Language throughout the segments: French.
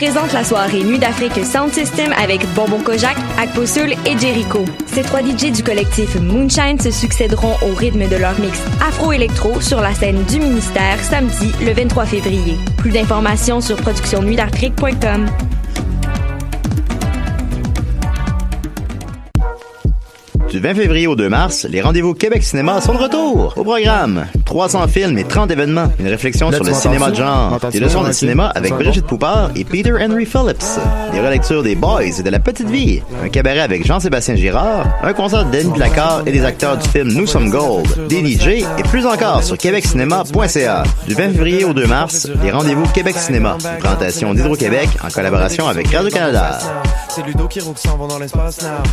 présente la soirée Nuit d'Afrique Sound System avec Bonbon Kojak, Akpo Soul et Jericho. Ces 3 DJ du collectif Moonshine se succéderont au rythme de leur mix afro-électro sur la scène du ministère samedi le 23 février. Plus d'informations sur productionnuitdafrique.com. Du 20 février au 2 mars, les rendez-vous Québec Cinéma sont de retour. Au programme, 300 films et 30 événements. Une réflexion sur le cinéma de genre. Des leçons de cinéma avec Brigitte Poupard et Peter Henry Phillips. Des relectures des Boys et de La Petite Vie. Un cabaret avec Jean-Sébastien Girard. Un concert de Denis Placard et des acteurs du film Nous sommes Gold. Des DJ et plus encore sur québeccinéma.ca. Du 20 février au 2 mars, les rendez-vous Québec Cinéma. Une présentation d'Hydro-Québec en collaboration avec Radio-Canada. C'est Ludo qui roule s'en va dans l'espace now.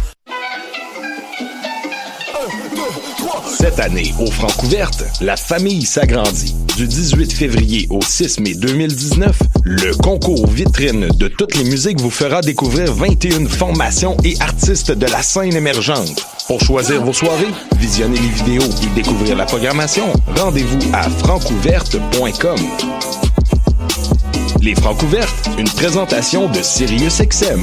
Cette année, au Francouverte, la famille s'agrandit. Du 18 février au 6 mai 2019, le concours vitrine de toutes les musiques vous fera découvrir 21 formations et artistes de la scène émergente. Pour choisir vos soirées, visionner les vidéos et découvrir la programmation, rendez-vous à francouverte.com. Les Francouvertes, une présentation de SiriusXM.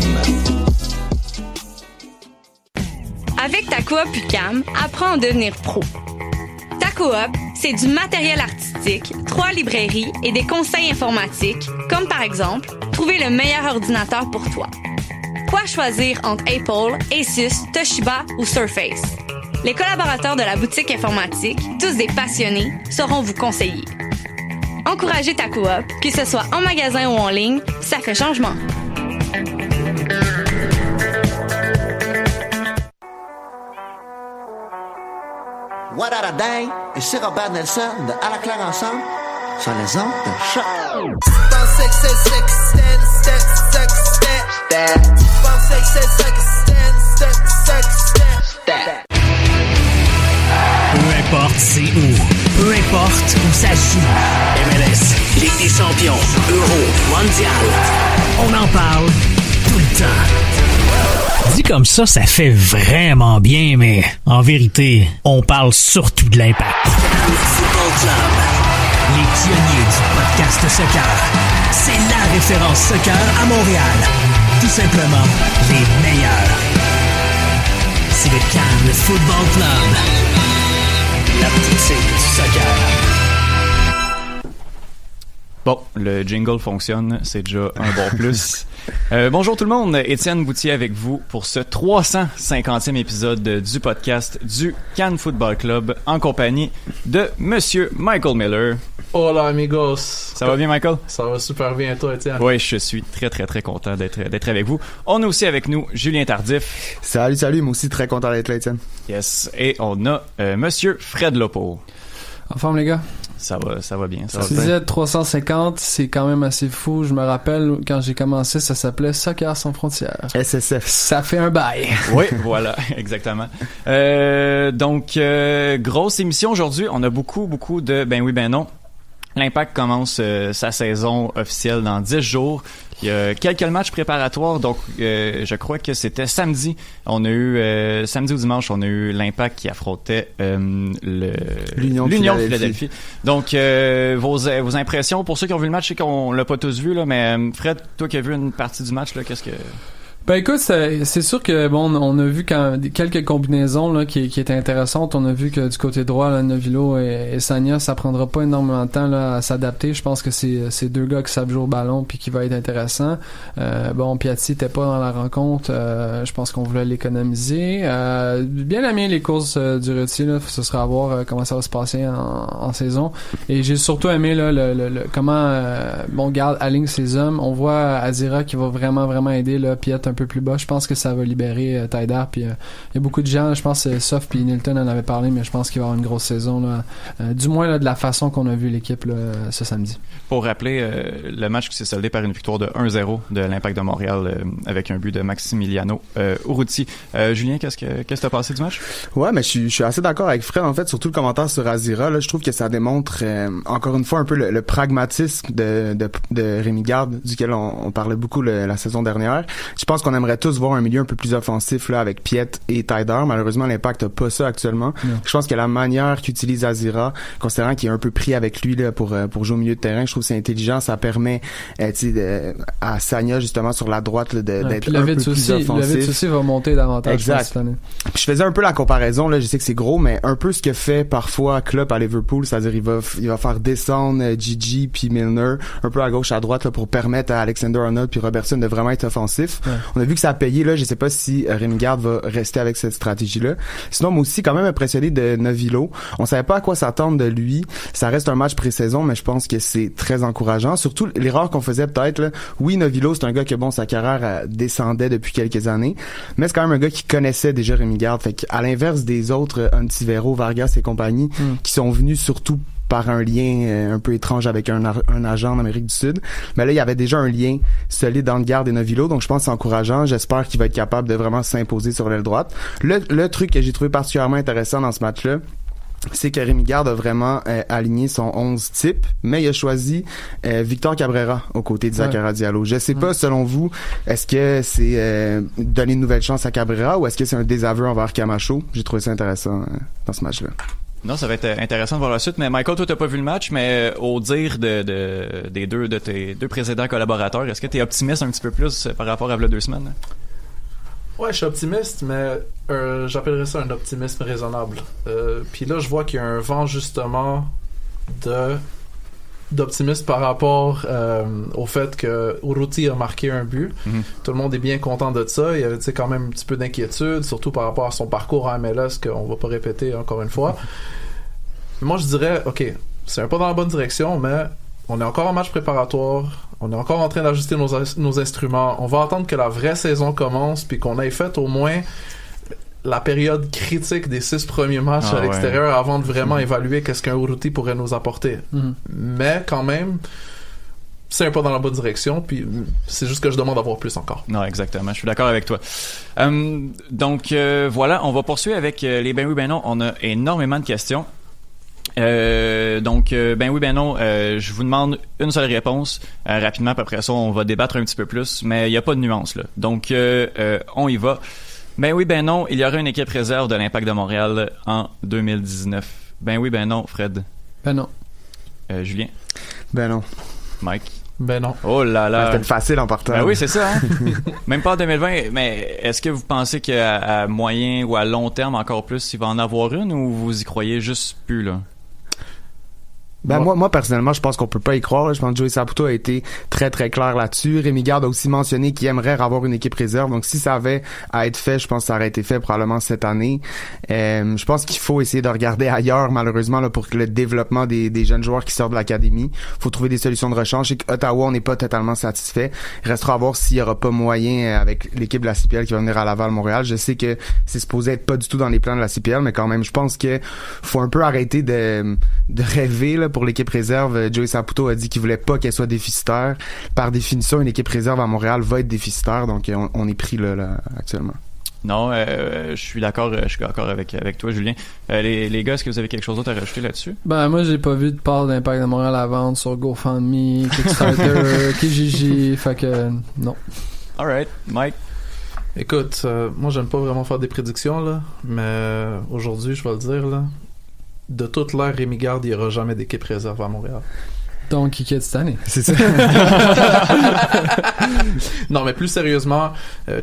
Avec ta coop UQAM, apprends à devenir pro. Ta coop, c'est du matériel artistique, 3 librairies et des conseils informatiques, comme par exemple, trouver le meilleur ordinateur pour toi. Quoi choisir entre Apple, Asus, Toshiba ou Surface? Les collaborateurs de la boutique informatique, tous des passionnés, sauront vous conseiller. Encouragez ta coop, que ce soit en magasin ou en ligne, ça fait changement. What a day? Ici Robert Nelson de À la claire ensemble sur les ondes de choc. Peu importe c'est où, peu importe où ça se joue. MLS, Ligue des champions, Euro, Mondial. On en parle tout le temps. Dit comme ça fait vraiment bien, mais en vérité, on parle surtout de l'Impact. Football Club, les pionniers du podcast soccer. C'est la référence soccer à Montréal. Tout simplement, les meilleurs. C'est le Cannes Football Club. La boutique du soccer. Bon, le jingle fonctionne, c'est déjà un bon plus. Bonjour tout le monde, Étienne Boutier avec vous pour ce 350e épisode du podcast du Cannes Football Club en compagnie de Monsieur Michael Miller. Hola amigos. Ça va bien Michael? Ça va super bien toi Étienne? Oui, je suis très très très content d'être avec vous. On a aussi avec nous Julien Tardif. Salut, moi aussi très content d'être là Étienne. Yes, et on a Monsieur Fred Lopo. En forme les gars? Ça va bien. Tu disais 350, c'est quand même assez fou. Je me rappelle, quand j'ai commencé, ça s'appelait Soccer sans frontières. SSF. Ça fait un bail. Oui, voilà, exactement. Donc, grosse émission aujourd'hui. On a beaucoup de ben oui, ben non. L'Impact commence sa saison officielle dans 10 jours. Il y a quelques matchs préparatoires, donc je crois que c'était samedi. On a eu samedi ou dimanche, on a eu l'Impact qui affrontait l'Union de Philadelphie. Donc vos impressions pour ceux qui ont vu le match, je sais qu'on l'a pas tous vu là, mais Fred, toi qui as vu une partie du match là, qu'est-ce que Ben écoute, c'est sûr que bon, on a vu quelques combinaisons là qui étaient intéressantes. On a vu que du côté droit, là, Novilo et Sagna, ça prendra pas énormément de temps là à s'adapter. Je pense que c'est 2 gars qui savent jouer au ballon puis qui va être intéressant. Bon, Piatti était pas dans la rencontre. Je pense qu'on voulait l'économiser. Bien aimé les courses du Retier là. Ce sera à voir comment ça va se passer en saison. Et j'ai surtout aimé là le comment bon garde aligne ses hommes. On voit Azira qui va vraiment aider là, Piet un peu plus bas. Je pense que ça va libérer Taider. Puis il y a beaucoup de gens, je pense que Sof puis Nilton en avait parlé, mais je pense qu'il va y avoir une grosse saison là, du moins là, de la façon qu'on a vu l'équipe là, ce samedi. Pour rappeler, le match qui s'est soldé par une victoire de 1-0 de l'Impact de Montréal avec un but de Maximiliano Urruti. Julien, qu'est-ce que t'as pensé du match? Ouais, mais je suis assez d'accord avec Fred en fait, surtout le commentaire sur Azira. Là, je trouve que ça démontre encore une fois un peu le pragmatisme de Rémi Garde, duquel on parlait beaucoup la saison dernière. Je pense qu'on qu'on aimerait tous voir un milieu un peu plus offensif là avec Piet et Taider. Malheureusement, l'Impact n'a pas ça actuellement. Je pense que la manière qu'utilise Azira, considérant qu'il est un peu pris avec lui là pour jouer au milieu de terrain, je trouve que c'est intelligent. Ça permet à Sagna justement sur la droite là, d'être un peu plus offensif. Levitt aussi va monter davantage. Exact. Cette année. Puis je faisais un peu la comparaison là, je sais que c'est gros, mais un peu ce que fait parfois Klopp à Liverpool, c'est-à-dire il va faire descendre Gigi puis Milner un peu à gauche à droite là, pour permettre à Alexander-Arnold puis Robertson de vraiment être offensif. Ouais. On a vu que ça a payé là, je sais pas si Rémi Garde va rester avec cette stratégie là. Sinon moi aussi quand même impressionné de Novillo. On savait pas à quoi s'attendre de lui. Ça reste un match pré-saison, mais je pense que c'est très encourageant. Surtout l'erreur qu'on faisait peut-être là. Oui, Novillo, c'est un gars que bon, sa carrière descendait depuis quelques années, mais c'est quand même un gars qui connaissait déjà Rémi Garde. Fait qu'à l'inverse des autres Antivero, Vargas et compagnie qui sont venus surtout par un lien un peu étrange avec un agent en Amérique du Sud. Mais là, il y avait déjà un lien solide entre Garde et Novillo, donc je pense que c'est encourageant. J'espère qu'il va être capable de vraiment s'imposer sur l'aile droite. Le truc que j'ai trouvé particulièrement intéressant dans ce match-là, c'est que Rémi Garde a vraiment aligné son 11 type, mais il a choisi Victor Cabrera aux côtés de Zakaria Diallo. Je sais pas, selon vous, est-ce que c'est donner une nouvelle chance à Cabrera ou est-ce que c'est un désaveu envers Camacho? J'ai trouvé ça intéressant dans ce match-là. Non, ça va être intéressant de voir la suite. Mais Michael, toi, t'as pas vu le match, mais au dire des deux de tes deux précédents collaborateurs, est-ce que t'es optimiste un petit peu plus par rapport à 2 semaines? Ouais, je suis optimiste, mais j'appellerais ça un optimisme raisonnable. Puis là, je vois qu'il y a un vent justement d'optimisme par rapport au fait que Urruti a marqué un but. Tout le monde est bien content de ça. Il y avait quand même un petit peu d'inquiétude, surtout par rapport à son parcours en MLS, qu'on va pas répéter encore une fois. Mais moi, je dirais, OK, c'est un pas dans la bonne direction, mais on est encore en match préparatoire. On est encore en train d'ajuster nos instruments. On va attendre que la vraie saison commence puis qu'on ait fait au moins la période critique des 6 premiers matchs à l'extérieur avant de vraiment évaluer qu'est-ce qu'un Urruti pourrait nous apporter. Mais quand même, c'est un pas dans la bonne direction, puis c'est juste que je demande d'avoir plus encore. Non, exactement. Je suis d'accord avec toi. Donc, voilà, on va poursuivre avec les ben oui, ben non. On a énormément de questions. Donc, ben oui, ben non, je vous demande une seule réponse rapidement, puis après ça, on va débattre un petit peu plus, mais il n'y a pas de nuance, là. Donc, on y va. Ben oui, ben non, il y aura une équipe réserve de l'Impact de Montréal en 2019. Ben oui, ben non, Fred. Ben non. Julien. Ben non. Mike. Ben non. Oh là là. C'était facile en partant. Ben oui, c'est ça, hein? Même pas en 2020, mais est-ce que vous pensez qu'à moyen ou à long terme encore plus, il va en avoir une, ou vous y croyez juste plus, là? Ben moi personnellement, je pense qu'on peut pas y croire. Je pense que Joey Saputo a été très très clair là-dessus. Rémi Garde a aussi mentionné qu'il aimerait avoir une équipe réserve. Donc si ça avait à être fait, je pense que ça aurait été fait probablement cette année. Je pense qu'il faut essayer de regarder ailleurs, malheureusement, là, pour que le développement des jeunes joueurs qui sortent de l'académie. Faut trouver des solutions de rechange. Je sais qu'Ottawa, on n'est pas totalement satisfait. Il restera à voir s'il y aura pas moyen avec l'équipe de la CPL qui va venir à Laval-Montréal. Je sais que c'est supposé être pas du tout dans les plans de la CPL, mais quand même, je pense que faut un peu arrêter de rêver là, pour l'équipe réserve. Joey Saputo a dit qu'il voulait pas qu'elle soit déficitaire. Par définition, une équipe réserve à Montréal va être déficitaire, donc on est pris là actuellement. Non, je suis d'accord avec toi, Julien. Les gars, est-ce que vous avez quelque chose d'autre à rajouter là-dessus? Ben, moi, j'ai pas vu de part d'Impact de Montréal à vendre sur GoFundMe, Kickstarter, Kijiji, fait que non. Alright, Mike? Écoute, moi, j'aime pas vraiment faire des prédictions, là, mais aujourd'hui, je vais le dire, là, de toute l'ère Rémi Garde, il n'y aura jamais d'équipe réserve à Montréal. Donc, il quitte cette année. C'est ça. Non, mais plus sérieusement,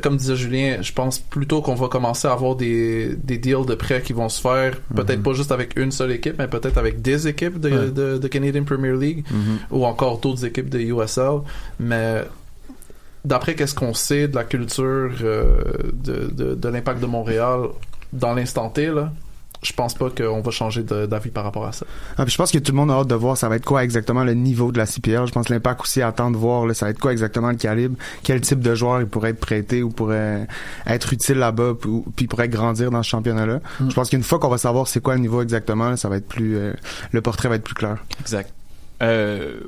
comme disait Julien, je pense plutôt qu'on va commencer à avoir des deals de prêts qui vont se faire, peut-être pas juste avec une seule équipe, mais peut-être avec des équipes de Canadian Premier League ou encore d'autres équipes de USL. Mais d'après qu'est-ce qu'on sait de la culture de l'Impact de Montréal dans l'instant T, là, je pense pas qu'on va changer d'avis par rapport à ça. Puis je pense que tout le monde a hâte de voir ça va être quoi exactement le niveau de la CPL. Je pense que l'Impact aussi attend de voir là, ça va être quoi exactement le calibre, quel type de joueur il pourrait être prêté ou pourrait être utile là-bas puis pourrait grandir dans ce championnat-là. Je pense qu'une fois qu'on va savoir c'est quoi le niveau exactement, là, ça va être plus le portrait va être plus clair. Exact.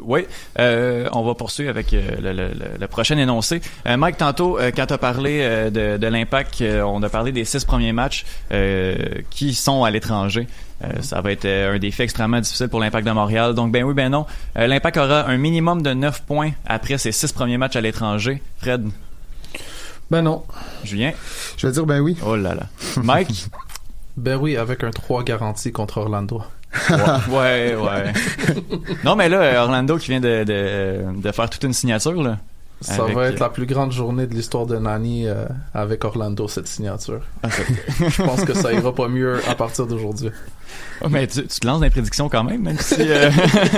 Oui, on va poursuivre avec le prochain énoncé. Mike, tantôt, quand tu as parlé de l'Impact, on a parlé des 6 premiers matchs qui sont à l'étranger. Ça va être un défi extrêmement difficile pour l'Impact de Montréal. Donc, ben oui, ben non. L'Impact aura un minimum de 9 points après ces 6 premiers matchs à l'étranger. Fred? Ben non. Julien? Je vais dire ben oui. Oh là là. Mike? Ben oui, avec un 3 garanti contre Orlando. Ouais. Non, mais là, Orlando qui vient de faire toute une signature, là. Ça va être la plus grande journée de l'histoire de Nani avec Orlando, cette signature. Je pense que ça ira pas mieux à partir d'aujourd'hui. Oh, mais tu te lances dans les prédictions quand même si...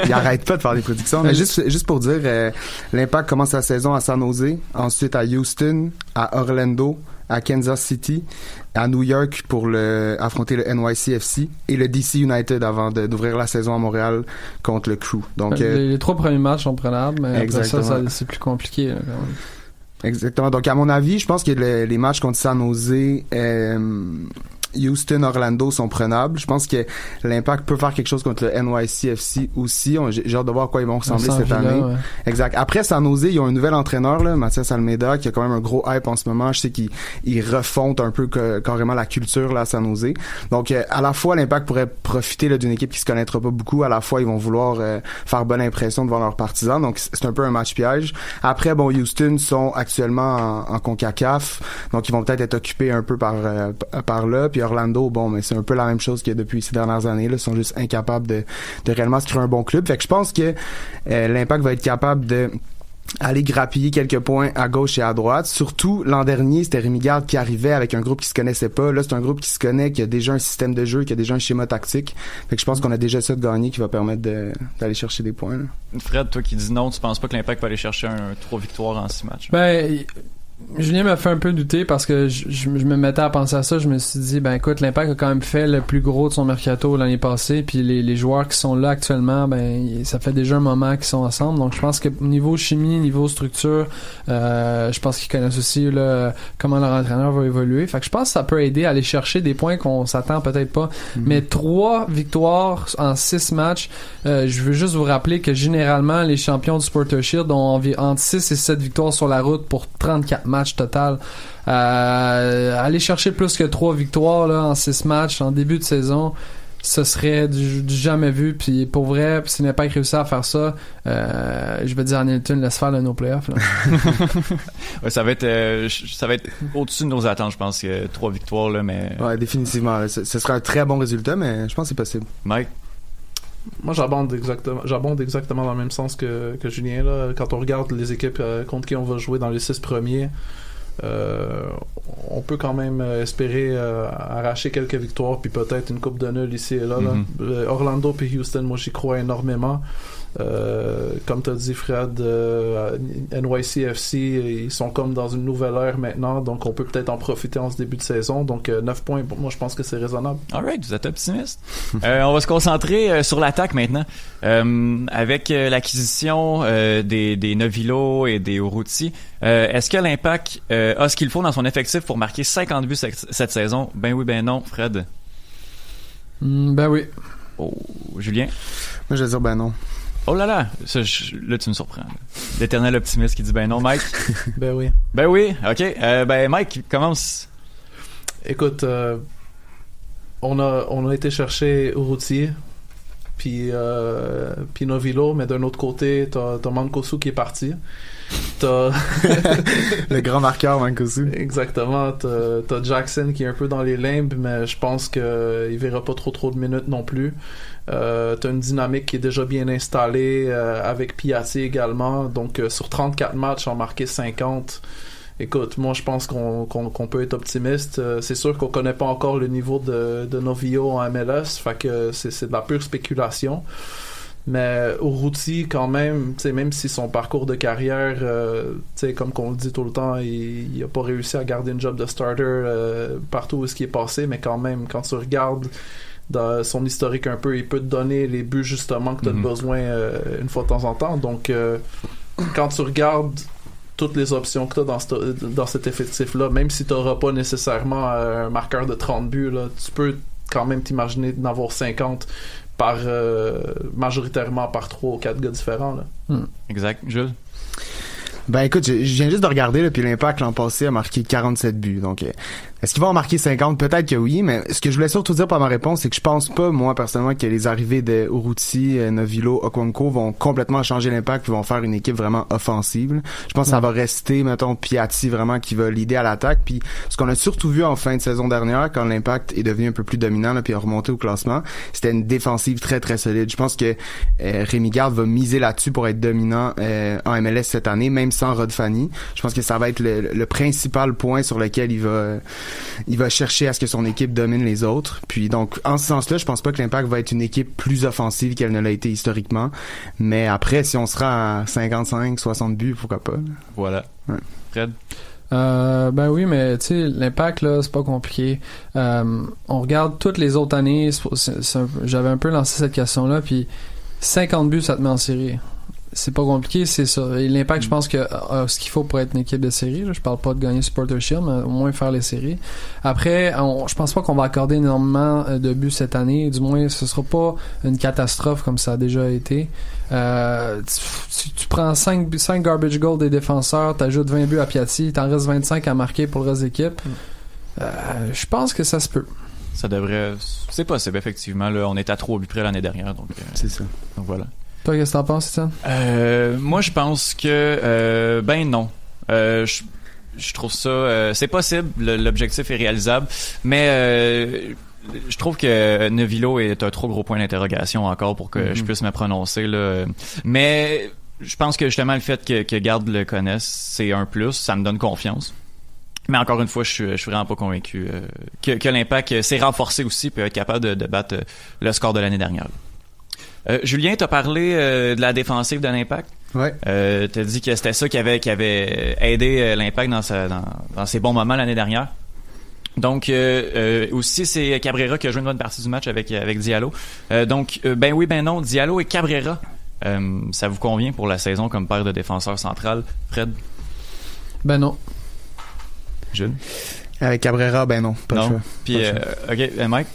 Il arrête pas de faire des prédictions. Mais juste pour dire, l'Impact commence la saison à San Jose, ensuite à Houston, à Orlando, à Kansas City, à New York pour affronter le NYCFC et le DC United avant d'ouvrir la saison à Montréal contre le Crew. Donc les 3 premiers matchs sont prenables, mais après ça c'est plus compliqué là, quand même. Exactement. Donc à mon avis, je pense que les matchs contre San Jose, Houston, Orlando sont prenables. Je pense que l'Impact peut faire quelque chose contre le NYCFC aussi. J'ai hâte de voir à quoi ils vont ressembler cette année. Ouais. Exact. Après San Jose, ils ont un nouvel entraîneur, là, Mathias Almeida, qui a quand même un gros hype en ce moment. Je sais qu'ils refontent un peu carrément la culture là à San Jose. Donc à la fois l'Impact pourrait profiter là, d'une équipe qui se connaîtra pas beaucoup. À la fois ils vont vouloir faire bonne impression devant leurs partisans. Donc c'est un peu un match piège. Après Houston sont actuellement en CONCACAF. Donc ils vont peut-être être occupés un peu par là. Puis Orlando, mais c'est un peu la même chose que depuis ces dernières années. Là, ils sont juste incapables de réellement se créer un bon club. Fait que je pense que l'Impact va être capable de aller grappiller quelques points à gauche et à droite. Surtout, l'an dernier, c'était Rémi Garde qui arrivait avec un groupe qui se connaissait pas. Là, c'est un groupe qui se connaît, qui a déjà un système de jeu, qui a déjà un schéma tactique. Fait que je pense qu'on a déjà ça de gagner qui va permettre d'aller chercher des points. Là. Fred, toi qui dis non, tu penses pas que l'Impact va aller chercher 3 victoires en 6 matchs? Ben... Julien m'a fait un peu douter parce que je me mettais à penser à ça. Je me suis dit, ben écoute, l'Impact a quand même fait le plus gros de son mercato l'année passée, puis les joueurs qui sont là actuellement, ben ça fait déjà un moment qu'ils sont ensemble. Donc je pense que niveau chimie, niveau structure, je pense qu'ils connaissent aussi là, comment leur entraîneur va évoluer. Fait que je pense que ça peut aider à aller chercher des points qu'on s'attend peut-être pas. Mais 3 victoires en 6 matchs, je veux juste vous rappeler que généralement les champions du Supporters Shield ont entre 6 et 7 victoires sur la route pour 34 match total. Aller chercher plus que 3 victoires là, en 6 matchs en début de saison, ce serait du jamais vu. Puis pour vrai, s'il n'a pas réussi à faire ça, je vais dire à Nilton, laisse faire nos playoffs. Là. Ouais, ça va être au-dessus de nos attentes, je pense, 3 victoires là, mais. Ouais, définitivement. Ce serait un très bon résultat, mais je pense que c'est possible. Mike. Moi, j'abonde exactement dans le même sens que Julien. Là. Quand on regarde les équipes contre qui on va jouer dans les 6 premiers, on peut quand même espérer arracher quelques victoires, puis peut-être une coupe de nul ici et là. Orlando puis Houston, moi, j'y crois énormément. Comme tu as dit, Fred, NYCFC, ils sont comme dans une nouvelle ère maintenant, donc on peut peut-être en profiter en ce début de saison. Donc 9 points, moi je pense que c'est raisonnable. Alright, vous êtes optimiste. On va se concentrer sur l'attaque maintenant. Avec l'acquisition des Novilo et des Urruti, est-ce que l'Impact a ce qu'il faut dans son effectif pour marquer 50 buts cette saison? Ben oui, ben non, Fred. Ben oui. Oh, Julien? Moi je vais dire ben non. Oh là là, là tu me surprends. L'éternel optimiste qui dit ben non, Mike. Ben oui. Ben oui, ok. Ben Mike, commence. Écoute, on a été chercher Urruti, puis Novilo, mais d'un autre côté, t'as Mancosu qui est parti. Le grand marqueur Mancosu. Exactement. T'as Jackson qui est un peu dans les limbes, mais je pense qu'il verra pas trop de minutes non plus. T'as une dynamique qui est déjà bien installée avec Piatti également. Donc sur 34 matchs, en marqué 50. Écoute, moi je pense qu'on peut être optimiste. C'est sûr qu'on connaît pas encore le niveau de Novio en MLS, fait que c'est de la pure spéculation. Mais Urruti, quand même, même si son parcours de carrière, comme qu'on le dit tout le temps, il a pas réussi à garder une job de starter partout où ce qui est passé, mais quand même, quand tu regardes dans son historique un peu, il peut te donner les buts justement que tu as besoin une fois de temps en temps. Donc, quand tu regardes toutes les options que tu as dans cet effectif-là, même si tu n'auras pas nécessairement un marqueur de 30 buts, là, tu peux quand même t'imaginer d'en avoir 50 majoritairement par 3 ou 4 gars différents. Là. Exact. Jules? Ben écoute, je viens juste de regarder, là, puis l'Impact l'an passé a marqué 47 buts. Donc Est-ce qu'ils vont en marquer 50? Peut-être que oui, mais ce que je voulais surtout dire par ma réponse, c'est que je pense pas, moi, personnellement, que les arrivées de Urruti, Novilo, Okonkwo vont complètement changer l'impact puis vont faire une équipe vraiment offensive. Je pense que ça va rester, mettons, Piatti vraiment qui va leader à l'attaque. Puis ce qu'on a surtout vu en fin de saison dernière, quand l'impact est devenu un peu plus dominant là, puis a remonté au classement, c'était une défensive très, très solide. Je pense que Rémi Garde va miser là-dessus pour être dominant en MLS cette année, même sans Rod Fanny. Je pense que ça va être le principal point sur lequel il va chercher à ce que son équipe domine les autres. Puis donc, en ce sens-là, je pense pas que l'Impact va être une équipe plus offensive qu'elle ne l'a été historiquement. Mais après, si on sera à 55, 60 buts, pourquoi pas? Voilà. Ouais. Fred? Ben oui, mais tu sais, l'impact là, c'est pas compliqué. On regarde toutes les autres années. J'avais un peu lancé cette question-là, puis 50 buts, ça te met en série. C'est pas compliqué, c'est ça. Et l'impact, je pense que ce qu'il faut pour être une équipe de série, là, je parle pas de gagner Supporter Shield, mais au moins faire les séries. Après, je pense pas qu'on va accorder énormément de buts cette année. Du moins, ce sera pas une catastrophe comme ça a déjà été. Tu prends 5 garbage goals des défenseurs, t'ajoutes 20 buts à Piatti, t'en restes 25 à marquer pour le reste de l'équipe. Je pense que ça se peut. Ça devrait... C'est possible, effectivement. Là, on est à 3 buts près l'année dernière, donc... C'est ça. Donc voilà. Toi, qu'est-ce que t'en penses, Étienne? Moi, je pense que... ben non. Je trouve ça... c'est possible, l'objectif est réalisable, mais... je trouve que Novilo est un trop gros point d'interrogation encore pour que je puisse me prononcer, là. Mais je pense que justement le fait que Garde le connaisse, c'est un plus, ça me donne confiance. Mais encore une fois, je suis vraiment pas convaincu que l'Impact s'est renforcé aussi peut être capable de battre le score de l'année dernière. Julien, t'as parlé de la défensive de l'Impact. Ouais. T'as dit que c'était ça qui avait aidé l'Impact dans ses bons moments l'année dernière. Donc aussi c'est Cabrera qui a joué une bonne partie du match avec Diallo. Donc ben oui ben non, Diallo et Cabrera. Ça vous convient pour la saison comme paire de défenseurs central, Fred? Ben non. Jules? Avec Cabrera, ben non, pas le choix. Puis OK, Mike?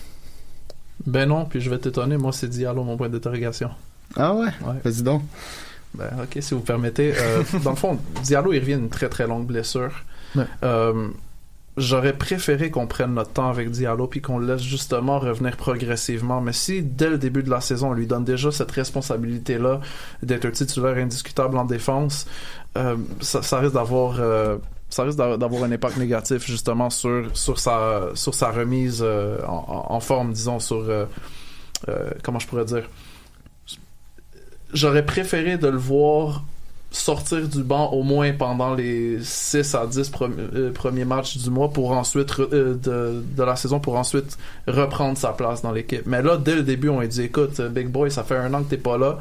Ben non, puis je vais t'étonner, moi c'est Diallo mon point d'interrogation. Ah ouais? Vas-y donc. Ben ok, si vous permettez. Dans le fond, Diallo il revient d'une très très longue blessure. Ouais. J'aurais préféré qu'on prenne notre temps avec Diallo puis qu'on le laisse justement revenir progressivement. Mais si, dès le début de la saison, on lui donne déjà cette responsabilité-là d'être un titulaire indiscutable en défense, ça risque d'avoir... ça risque d'avoir un impact négatif justement sur sa remise en forme, disons, sur... comment je pourrais dire? J'aurais préféré de le voir sortir du banc au moins pendant les 6 à 10 premiers matchs du mois pour ensuite de la saison pour ensuite reprendre sa place dans l'équipe. Mais là, dès le début, on a dit écoute, Big Boy, ça fait 1 an que t'es pas là.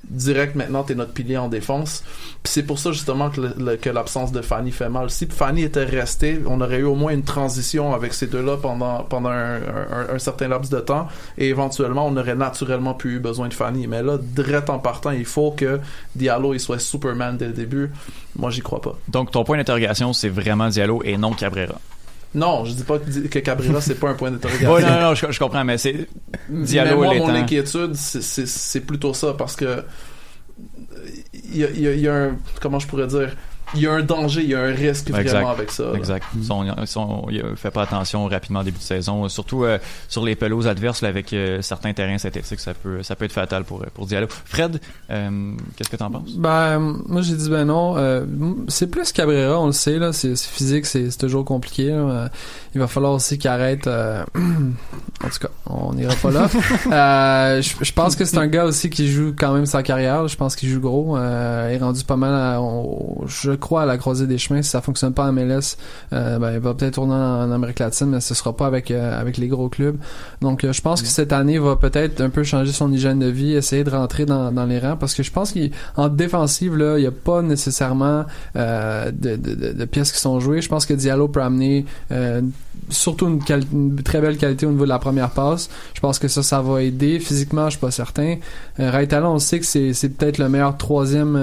Direct, maintenant, t'es notre pilier en défense. Puis c'est pour ça, justement, que l'absence de Fanny fait mal. Si Fanny était resté, on aurait eu au moins une transition avec ces deux-là pendant un certain laps de temps. Et éventuellement, on aurait naturellement pu eu besoin de Fanny. Mais là, direct en partant, il faut que Diallo il soit Superman dès le début. Moi, j'y crois pas. Donc, ton point d'interrogation, c'est vraiment Diallo et non Cabrera. Non, je dis pas que Cabrera c'est pas un point d'interrogation. Oui, non, je comprends, mais c'est Diallo. Mais moi, mon inquiétude, c'est plutôt ça, parce que il y a un, comment je pourrais dire, il y a un danger, il y a un risque vraiment avec ça. Exact. Il fait pas attention rapidement au début de saison, surtout sur les pelouses adverses là, avec certains terrains synthétiques, ça peut être fatal pour Diallo. Fred, qu'est-ce que t'en penses? Ben moi j'ai dit ben non. C'est plus Cabrera, on le sait là, c'est physique, c'est toujours compliqué. Là. Il va falloir aussi qu'il arrête. En tout cas, on n'ira pas là. Je pense que c'est un gars aussi qui joue quand même sa carrière. Je pense qu'il joue gros. Il est rendu pas mal. Je crois à la croisée des chemins. Si ça fonctionne pas en MLS, il va peut-être tourner en Amérique latine, mais ce sera pas avec les gros clubs. Donc je pense que cette année il va peut-être un peu changer son hygiène de vie, essayer de rentrer dans les rangs, parce que je pense qu'en défensive là, il y a pas nécessairement de pièces qui sont jouées. Je pense que Diallo peut amener surtout une très belle qualité au niveau de la première passe. Je pense que ça va aider. Physiquement, je suis pas certain. Raitala, on sait que c'est peut-être le meilleur troisième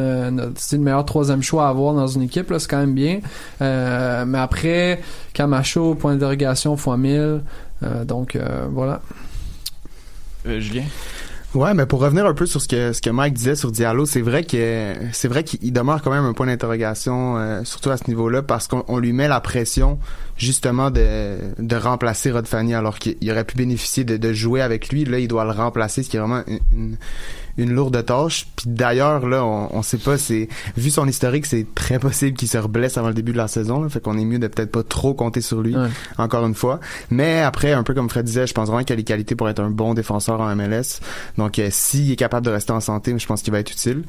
choix à avoir dans une équipe, là, c'est quand même bien. Mais après, Camacho, point d'interrogation x 1000. Donc voilà. Julien? Ouais, mais pour revenir un peu sur ce que Mike disait sur Diallo, c'est vrai qu'il demeure quand même un point d'interrogation, surtout à ce niveau-là, parce qu'on lui met la pression justement de remplacer Rod Fanny alors qu'il aurait pu bénéficier de jouer avec lui. Là, il doit le remplacer, ce qui est vraiment une lourde tâche. Puis d'ailleurs, là, on sait pas, vu son historique, c'est très possible qu'il se reblesse avant le début de la saison, là, fait qu'on est mieux de peut-être pas trop compter sur lui, encore une fois. Mais après, un peu comme Fred disait, je pense vraiment qu'il a les qualités pour être un bon défenseur en MLS. Donc, s'il est capable de rester en santé, je pense qu'il va être utile.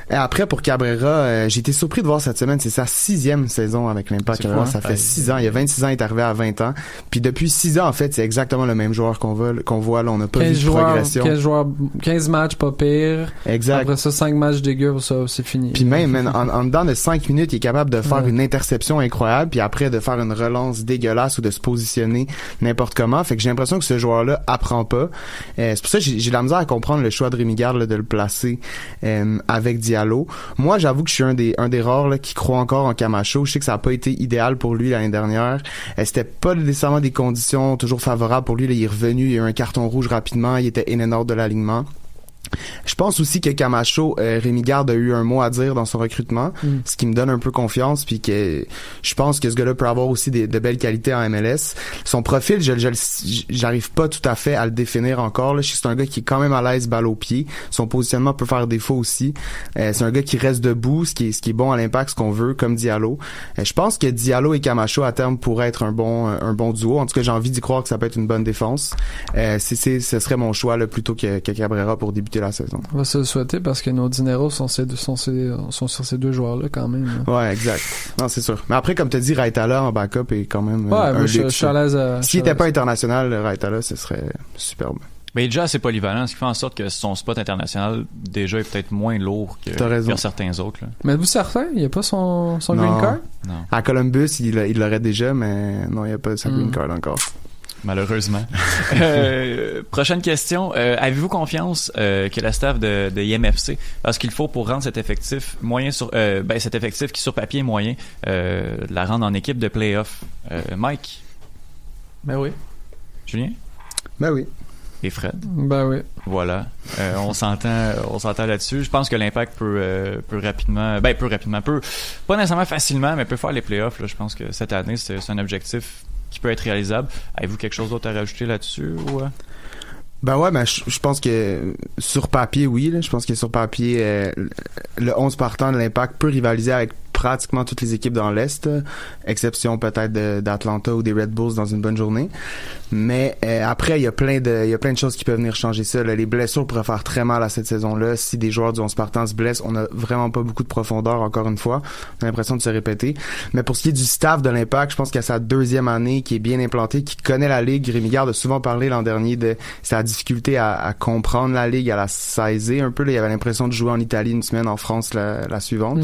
Et après, pour Cabrera, j'ai été surpris de voir cette semaine, c'est sa 6e saison avec l'Impact. Cabrera, ça fait 6 ans. Il y a 26 ans, il est arrivé à 20 ans. Puis depuis 6 ans, en fait, c'est exactement le même joueur qu'on voit. Là, on n'a pas vu de progression. 15 matchs, pas pire. Exact. Après ça, 5 matchs dégueux, ça, c'est fini. Puis même, en dedans de 5 minutes, il est capable de faire une interception incroyable, puis après de faire une relance dégueulasse ou de se positionner n'importe comment. Fait que j'ai l'impression que ce joueur-là apprend pas. C'est pour ça que j'ai de la misère à comprendre le choix de Rémi Garde là, de le placer avec Diallo. Moi, j'avoue que je suis un des rares là, qui croit encore en Camacho. Je sais que ça a pas été idéal pour lui l'année dernière. C'était pas nécessairement des conditions toujours favorables pour lui. Là, il est revenu, il y a eu un carton rouge rapidement, il était in and out de l'alignement. Je pense aussi que Camacho, Rémi Garde a eu un mot à dire dans son recrutement, ce qui me donne un peu confiance, puis que je pense que ce gars-là peut avoir aussi de belles qualités en MLS. Son profil, j'arrive pas tout à fait à le définir encore. Là. Je sais que c'est un gars qui est quand même à l'aise balle au pied. Son positionnement peut faire défaut aussi. C'est un gars qui reste debout, ce qui est bon à l'Impact, ce qu'on veut, comme Diallo. Je pense que Diallo et Camacho à terme pourraient être un bon duo. En tout cas, j'ai envie d'y croire que ça peut être une bonne défense. Ce serait mon choix là, plutôt que Cabrera pour débuter la saison. On va se le souhaiter parce que nos dineros sont sur ces deux joueurs-là quand même. Là. Ouais, exact. Non, c'est sûr. Mais après, comme tu as dit, Raitala en backup est quand même un luxe. Je suis à l'aise. S'il n'était pas international, Raitala, ce serait superbe. Mais il est déjà assez polyvalent, ce qui fait en sorte que son spot international déjà est peut-être moins lourd que certains autres. Là. Mais êtes-vous certain? Il n'y a pas son green card? Non. À Columbus, il l'aurait déjà, mais non, il n'y a pas sa green card encore. Malheureusement. Prochaine question. Avez-vous confiance que la staff de IMFC a ce qu'il faut pour rendre cet effectif moyen cet effectif qui sur papier est moyen, la rendre en équipe de play-off? Mike? Ben oui. Julien? Ben oui. Et Fred? Ben oui. Voilà. On s'entend là-dessus. Je pense que l'Impact peut rapidement, pas nécessairement facilement, mais peut faire les play-offs. Là. Je pense que cette année, c'est un objectif qui peut être réalisable. Avez-vous quelque chose d'autre à rajouter là-dessus ou... Ben ouais, je pense que sur papier, oui. Là, je pense que sur papier, le 11 partant de l'Impact peut rivaliser avec pratiquement toutes les équipes dans l'Est, exception peut-être d'Atlanta ou des Red Bulls dans une bonne journée. Mais après, il y a plein de choses qui peuvent venir changer ça. Là. Les blessures pourraient faire très mal à cette saison-là. Si des joueurs du 11 partant se blessent, on a vraiment pas beaucoup de profondeur, encore une fois. On a l'impression de se répéter. Mais pour ce qui est du staff de l'Impact, je pense qu'à sa 2e année, qui est bien implantée, qui connaît la Ligue, Rémi Garde a souvent parlé l'an dernier de sa difficulté à comprendre la Ligue, à la saisir un peu. Là, il avait l'impression de jouer en Italie une semaine, en France la suivante.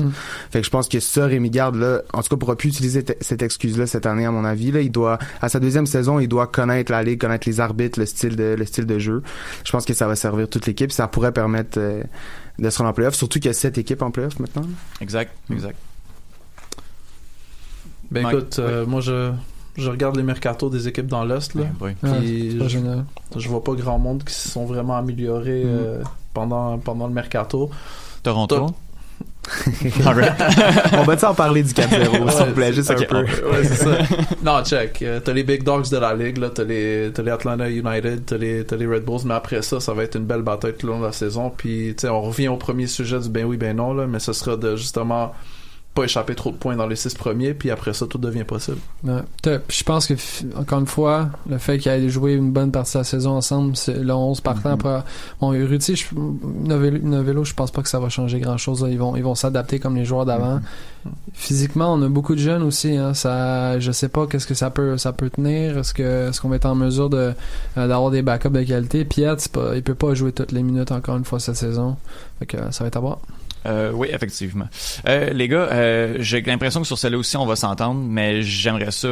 Fait que je pense que ça, Rémi Garde, là, en tout cas, pourra plus utiliser cette excuse-là cette année, à mon avis. Là, à sa 2e saison, il doit connaître la Ligue, connaître les arbitres, le style de jeu. Je pense que ça va servir toute l'équipe. Ça pourrait permettre de se rendre en play-off, surtout qu'il y a 7 équipes en play-off maintenant. Exact. Ben écoute, moi je regarde les mercatos des équipes dans l'Est là. Puis je vois pas grand monde qui se sont vraiment améliorés pendant le mercato. Toronto. On va en parler du 4-0 s'il vous plaît, juste un peu. Ouais, c'est ça. Non, check. T'as les big dogs de la ligue, là. T'as les Atlanta United, t'as les Red Bulls, mais après ça va être une belle bataille tout le long de la saison. Puis, tu sais, on revient au premier sujet du ben oui, ben non, là, mais ce sera de justement pas échapper trop de points dans les 6 premiers, puis après ça, tout devient possible. Ouais. Je pense que, encore une fois, le fait qu'ils aient joué une bonne partie de la saison ensemble, c'est le 11 partant après. Bon, Ruti, Novello, je pense pas que ça va changer grand-chose. Là. Ils vont s'adapter comme les joueurs d'avant. Physiquement, on a beaucoup de jeunes aussi. Hein. Je sais pas qu'est-ce que ça peut tenir. Est-ce qu'on va être en mesure d'avoir des backups de qualité? Piet, il peut pas jouer toutes les minutes encore une fois cette saison. Fait que ça va être à voir. Oui, effectivement. Les gars, j'ai l'impression que sur celle-là aussi, on va s'entendre, mais j'aimerais ça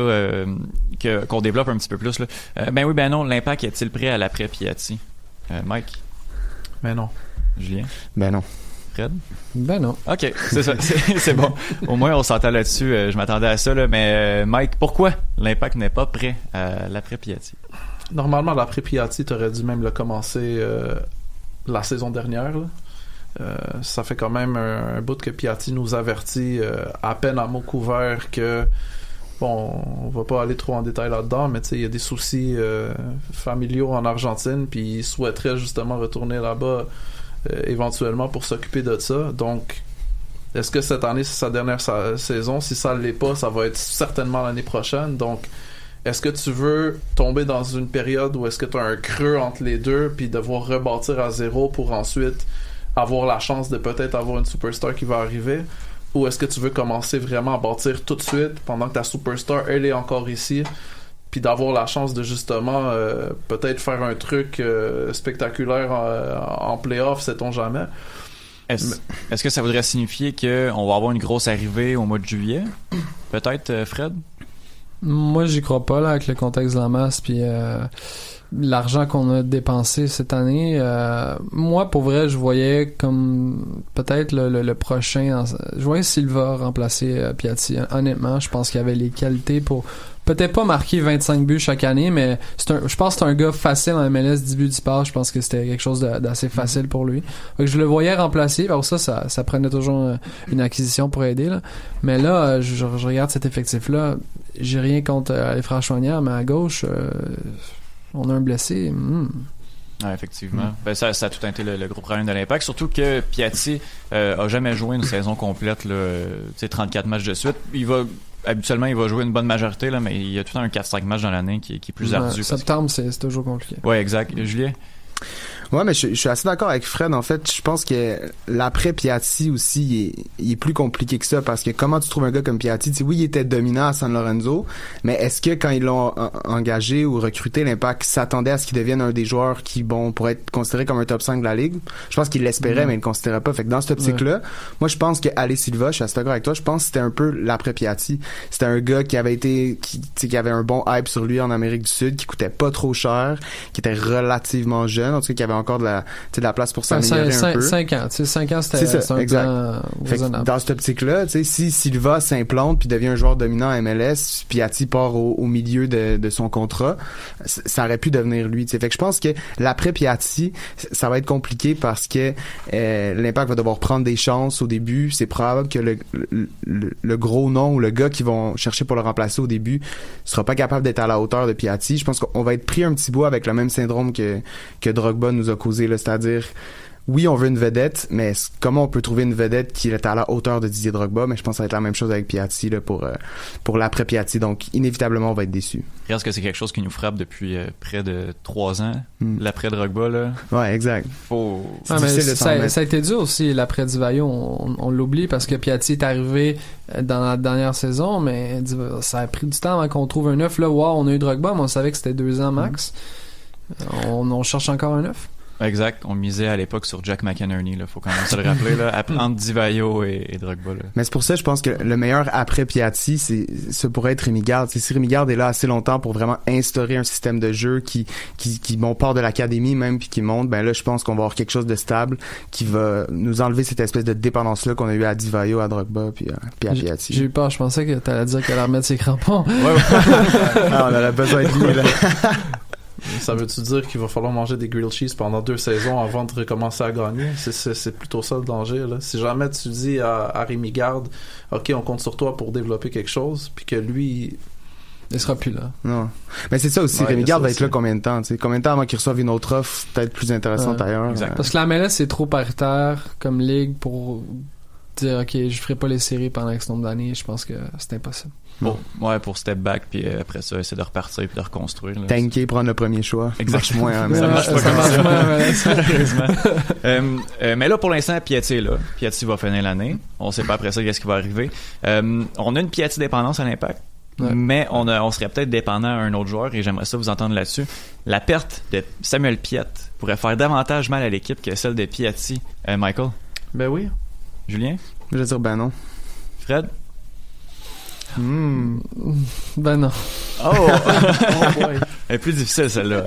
qu'on développe un petit peu plus. Là. Ben oui, ben non, l'Impact est-il prêt à l'après-Piatti? Mike? Ben non. Julien? Ben non. Fred? Ben non. OK, c'est ça. C'est bon. Au moins, on s'entend là-dessus. Je m'attendais à ça, là, mais Mike, pourquoi l'Impact n'est pas prêt à l'après-Piatti? Normalement, l'après-Piatti, t'aurais dû même le commencer la saison dernière, là. Ça fait quand même un bout que Piatti nous avertit à peine à mots couverts que bon, on va pas aller trop en détail là-dedans, mais tu sais, il y a des soucis familiaux en Argentine, puis il souhaiterait justement retourner là-bas éventuellement pour s'occuper de ça. Donc, est-ce que cette année c'est sa dernière saison? Si ça l'est pas, ça va être certainement l'année prochaine. Donc, est-ce que tu veux tomber dans une période où est-ce que tu as un creux entre les deux, puis devoir rebâtir à zéro pour ensuite avoir la chance de peut-être avoir une superstar qui va arriver? Ou est-ce que tu veux commencer vraiment à bâtir tout de suite pendant que ta superstar, elle est encore ici, puis d'avoir la chance de justement peut-être faire un truc spectaculaire en playoff, sait-on jamais? Est-ce que ça voudrait signifier qu'on va avoir une grosse arrivée au mois de juillet? Peut-être, Fred? Moi, j'y crois pas, là, avec le contexte de la masse, puis l'argent qu'on a dépensé cette année. Moi, pour vrai, je voyais comme peut-être le prochain... Je voyais Silva remplacer Piatti. Honnêtement, je pense qu'il avait les qualités pour... Peut-être pas marquer 25 buts chaque année, mais je pense que c'est un gars facile en MLS, 10 buts, 10 passes. Je pense que c'était quelque chose d'assez facile pour lui. Donc, je le voyais remplacer. Alors ça prenait toujours une acquisition pour aider, là. Mais là, je regarde cet effectif-là. J'ai rien contre les frères Choignard, mais à gauche, on a un blessé. Ouais, effectivement. Ben, ça a tout été le gros problème de l'Impact. Surtout que Piatti a jamais joué une saison complète, là, 34 matchs de suite. Habituellement, il va jouer une bonne majorité, là, mais il y a tout un 4-5 matchs dans l'année qui est plus ardu. Septembre, c'est toujours compliqué. Ouais, exact. Julien? Ouais, mais je suis assez d'accord avec Fred. En fait, je pense que l'après Piatti aussi, il est plus compliqué que ça, parce que comment tu trouves un gars comme Piatti? Oui, il était dominant à San Lorenzo, mais est-ce que quand ils l'ont engagé ou recruté, l'Impact s'attendait à ce qu'il devienne un des joueurs qui, pourrait être considéré comme un top 5 de la Ligue? Je pense qu'il l'espérait, mais il le considérait pas. Fait que dans cette optique-là, moi, je pense que Ale Silva, je suis assez d'accord avec toi, je pense que c'était un peu l'après Piatti. C'était un gars qui avait un bon hype sur lui en Amérique du Sud, qui coûtait pas trop cher, qui était relativement jeune, en tout cas, qui avait encore de la place pour s'améliorer un peu. 5 ans, c'était un plan raisonnable. Dans cette optique-là, si Silva s'implante puis devient un joueur dominant à MLS, Piatti part au milieu de son contrat, ça aurait pu devenir lui. Fait que je pense que l'après Piatti, ça va être compliqué parce que l'Impact va devoir prendre des chances au début. C'est probable que le gros nom ou le gars qu'ils vont chercher pour le remplacer au début sera pas capable d'être à la hauteur de Piatti. Je pense qu'on va être pris un petit bout avec le même syndrome que Drogba nous a causé, là, c'est-à-dire oui, on veut une vedette, mais comment on peut trouver une vedette qui est à la hauteur de Didier Drogba? Mais je pense que ça va être la même chose avec Piatti là, pour l'après Piatti. Donc, inévitablement, on va être déçus. Je pense que c'est quelque chose qui nous frappe depuis près de 3 ans. L'après Drogba, là. Ouais, exact. Ça a été dur aussi, l'après Divayo. On l'oublie parce que Piatti est arrivé dans la dernière saison, mais ça a pris du temps avant qu'on trouve un neuf. Là, wow, on a eu Drogba, mais on savait que c'était 2 ans max. On cherche encore un neuf. Exact. On misait à l'époque sur Jack McInerney, là. Faut quand même se le rappeler, là. Entre Divayo et Drogba, là. Mais c'est pour ça, je pense que le meilleur après Piatti, ça pourrait être Rémi Garde. Si Rémi Garde est là assez longtemps pour vraiment instaurer un système de jeu qui part de l'académie même puis qui monte, ben là, je pense qu'on va avoir quelque chose de stable qui va nous enlever cette espèce de dépendance-là qu'on a eu à Divayo, à Drogba puis à Piatti. J'ai eu peur. Je pensais que t'allais dire qu'elle allait remettre ses crampons. Ah, on aurait besoin de lui, là. Ça veut-tu dire qu'il va falloir manger des grilled cheese pendant 2 saisons avant de recommencer à gagner? C'est plutôt ça le danger, là. Si jamais tu dis à Rémi Garde, OK, on compte sur toi pour développer quelque chose, puis que lui... Il sera plus là. Non. Mais c'est ça aussi. Rémi Garde va être là combien de temps? T'sais? Combien de temps avant qu'il reçoive une autre offre peut-être plus intéressante ailleurs? Parce que la MLS, c'est trop paritaire comme ligue pour dire, OK, je ferai pas les séries pendant X nombre d'années. Je pense que c'est impossible. Bon, ouais, pour step back, puis après ça, essayer de repartir puis de reconstruire. Là, tanker, prendre le premier choix. Exactement. Ça marche moins, mais là, pour l'instant, Piatti est là. Piatti va finir l'année. On sait pas après ça qu'est-ce qui va arriver. On a une Piatti dépendance à l'Impact. Ouais. Mais on serait peut-être dépendant à un autre joueur et j'aimerais ça vous entendre là-dessus. La perte de Samuel Piette pourrait faire davantage mal à l'équipe que celle de Piatti. Michael? Ben oui. Julien? Je veux dire ben non. Fred? Ben non. Oh! Elle est plus difficile celle-là.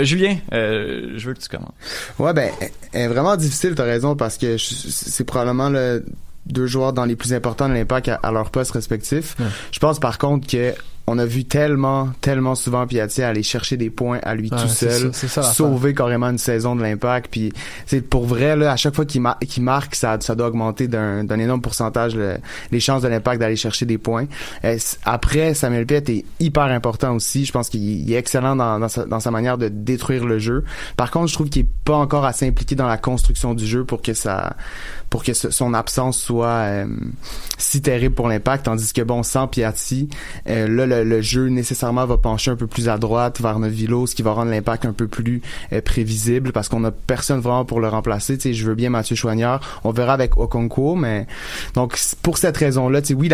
Julien, je veux que tu commences. Ouais, ben, elle est vraiment difficile, t'as raison, parce que c'est probablement le 2 joueurs dans les plus importants de l'Impact à leur poste respectif. Ouais. Je pense par contre que on a vu tellement souvent Piatti aller chercher des points à lui tout seul, sauver carrément une saison de l'Impact. Puis c'est pour vrai là, à chaque fois qu'il marque, ça doit augmenter d'un énorme pourcentage les chances de l'Impact d'aller chercher des points. Après, Samuel Piette est hyper important aussi. Je pense qu'il est excellent dans sa manière de détruire le jeu. Par contre, je trouve qu'il est pas encore assez impliqué dans la construction du jeu pour que son absence soit si terrible pour l'Impact, tandis que bon, sans Piatti, là le jeu nécessairement va pencher un peu plus à droite vers Novillo, ce qui va rendre l'Impact un peu plus prévisible parce qu'on a personne vraiment pour le remplacer. Tu sais, je veux bien Mathieu Choignard, on verra avec Okonkwo, mais donc pour cette raison-là, tu sais, oui,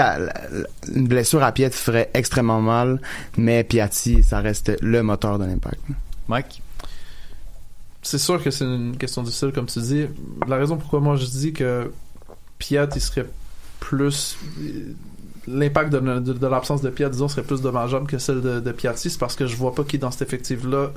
une blessure à Piette ferait extrêmement mal, mais Piatti, ça reste le moteur de l'Impact. Mike? C'est sûr que c'est une question difficile, comme tu dis. La raison pourquoi moi je dis que Piat, il serait plus... L'impact de l'absence de Piat, disons, serait plus dommageable que celle de Piatti, c'est parce que je vois pas qui, dans cet effectif-là,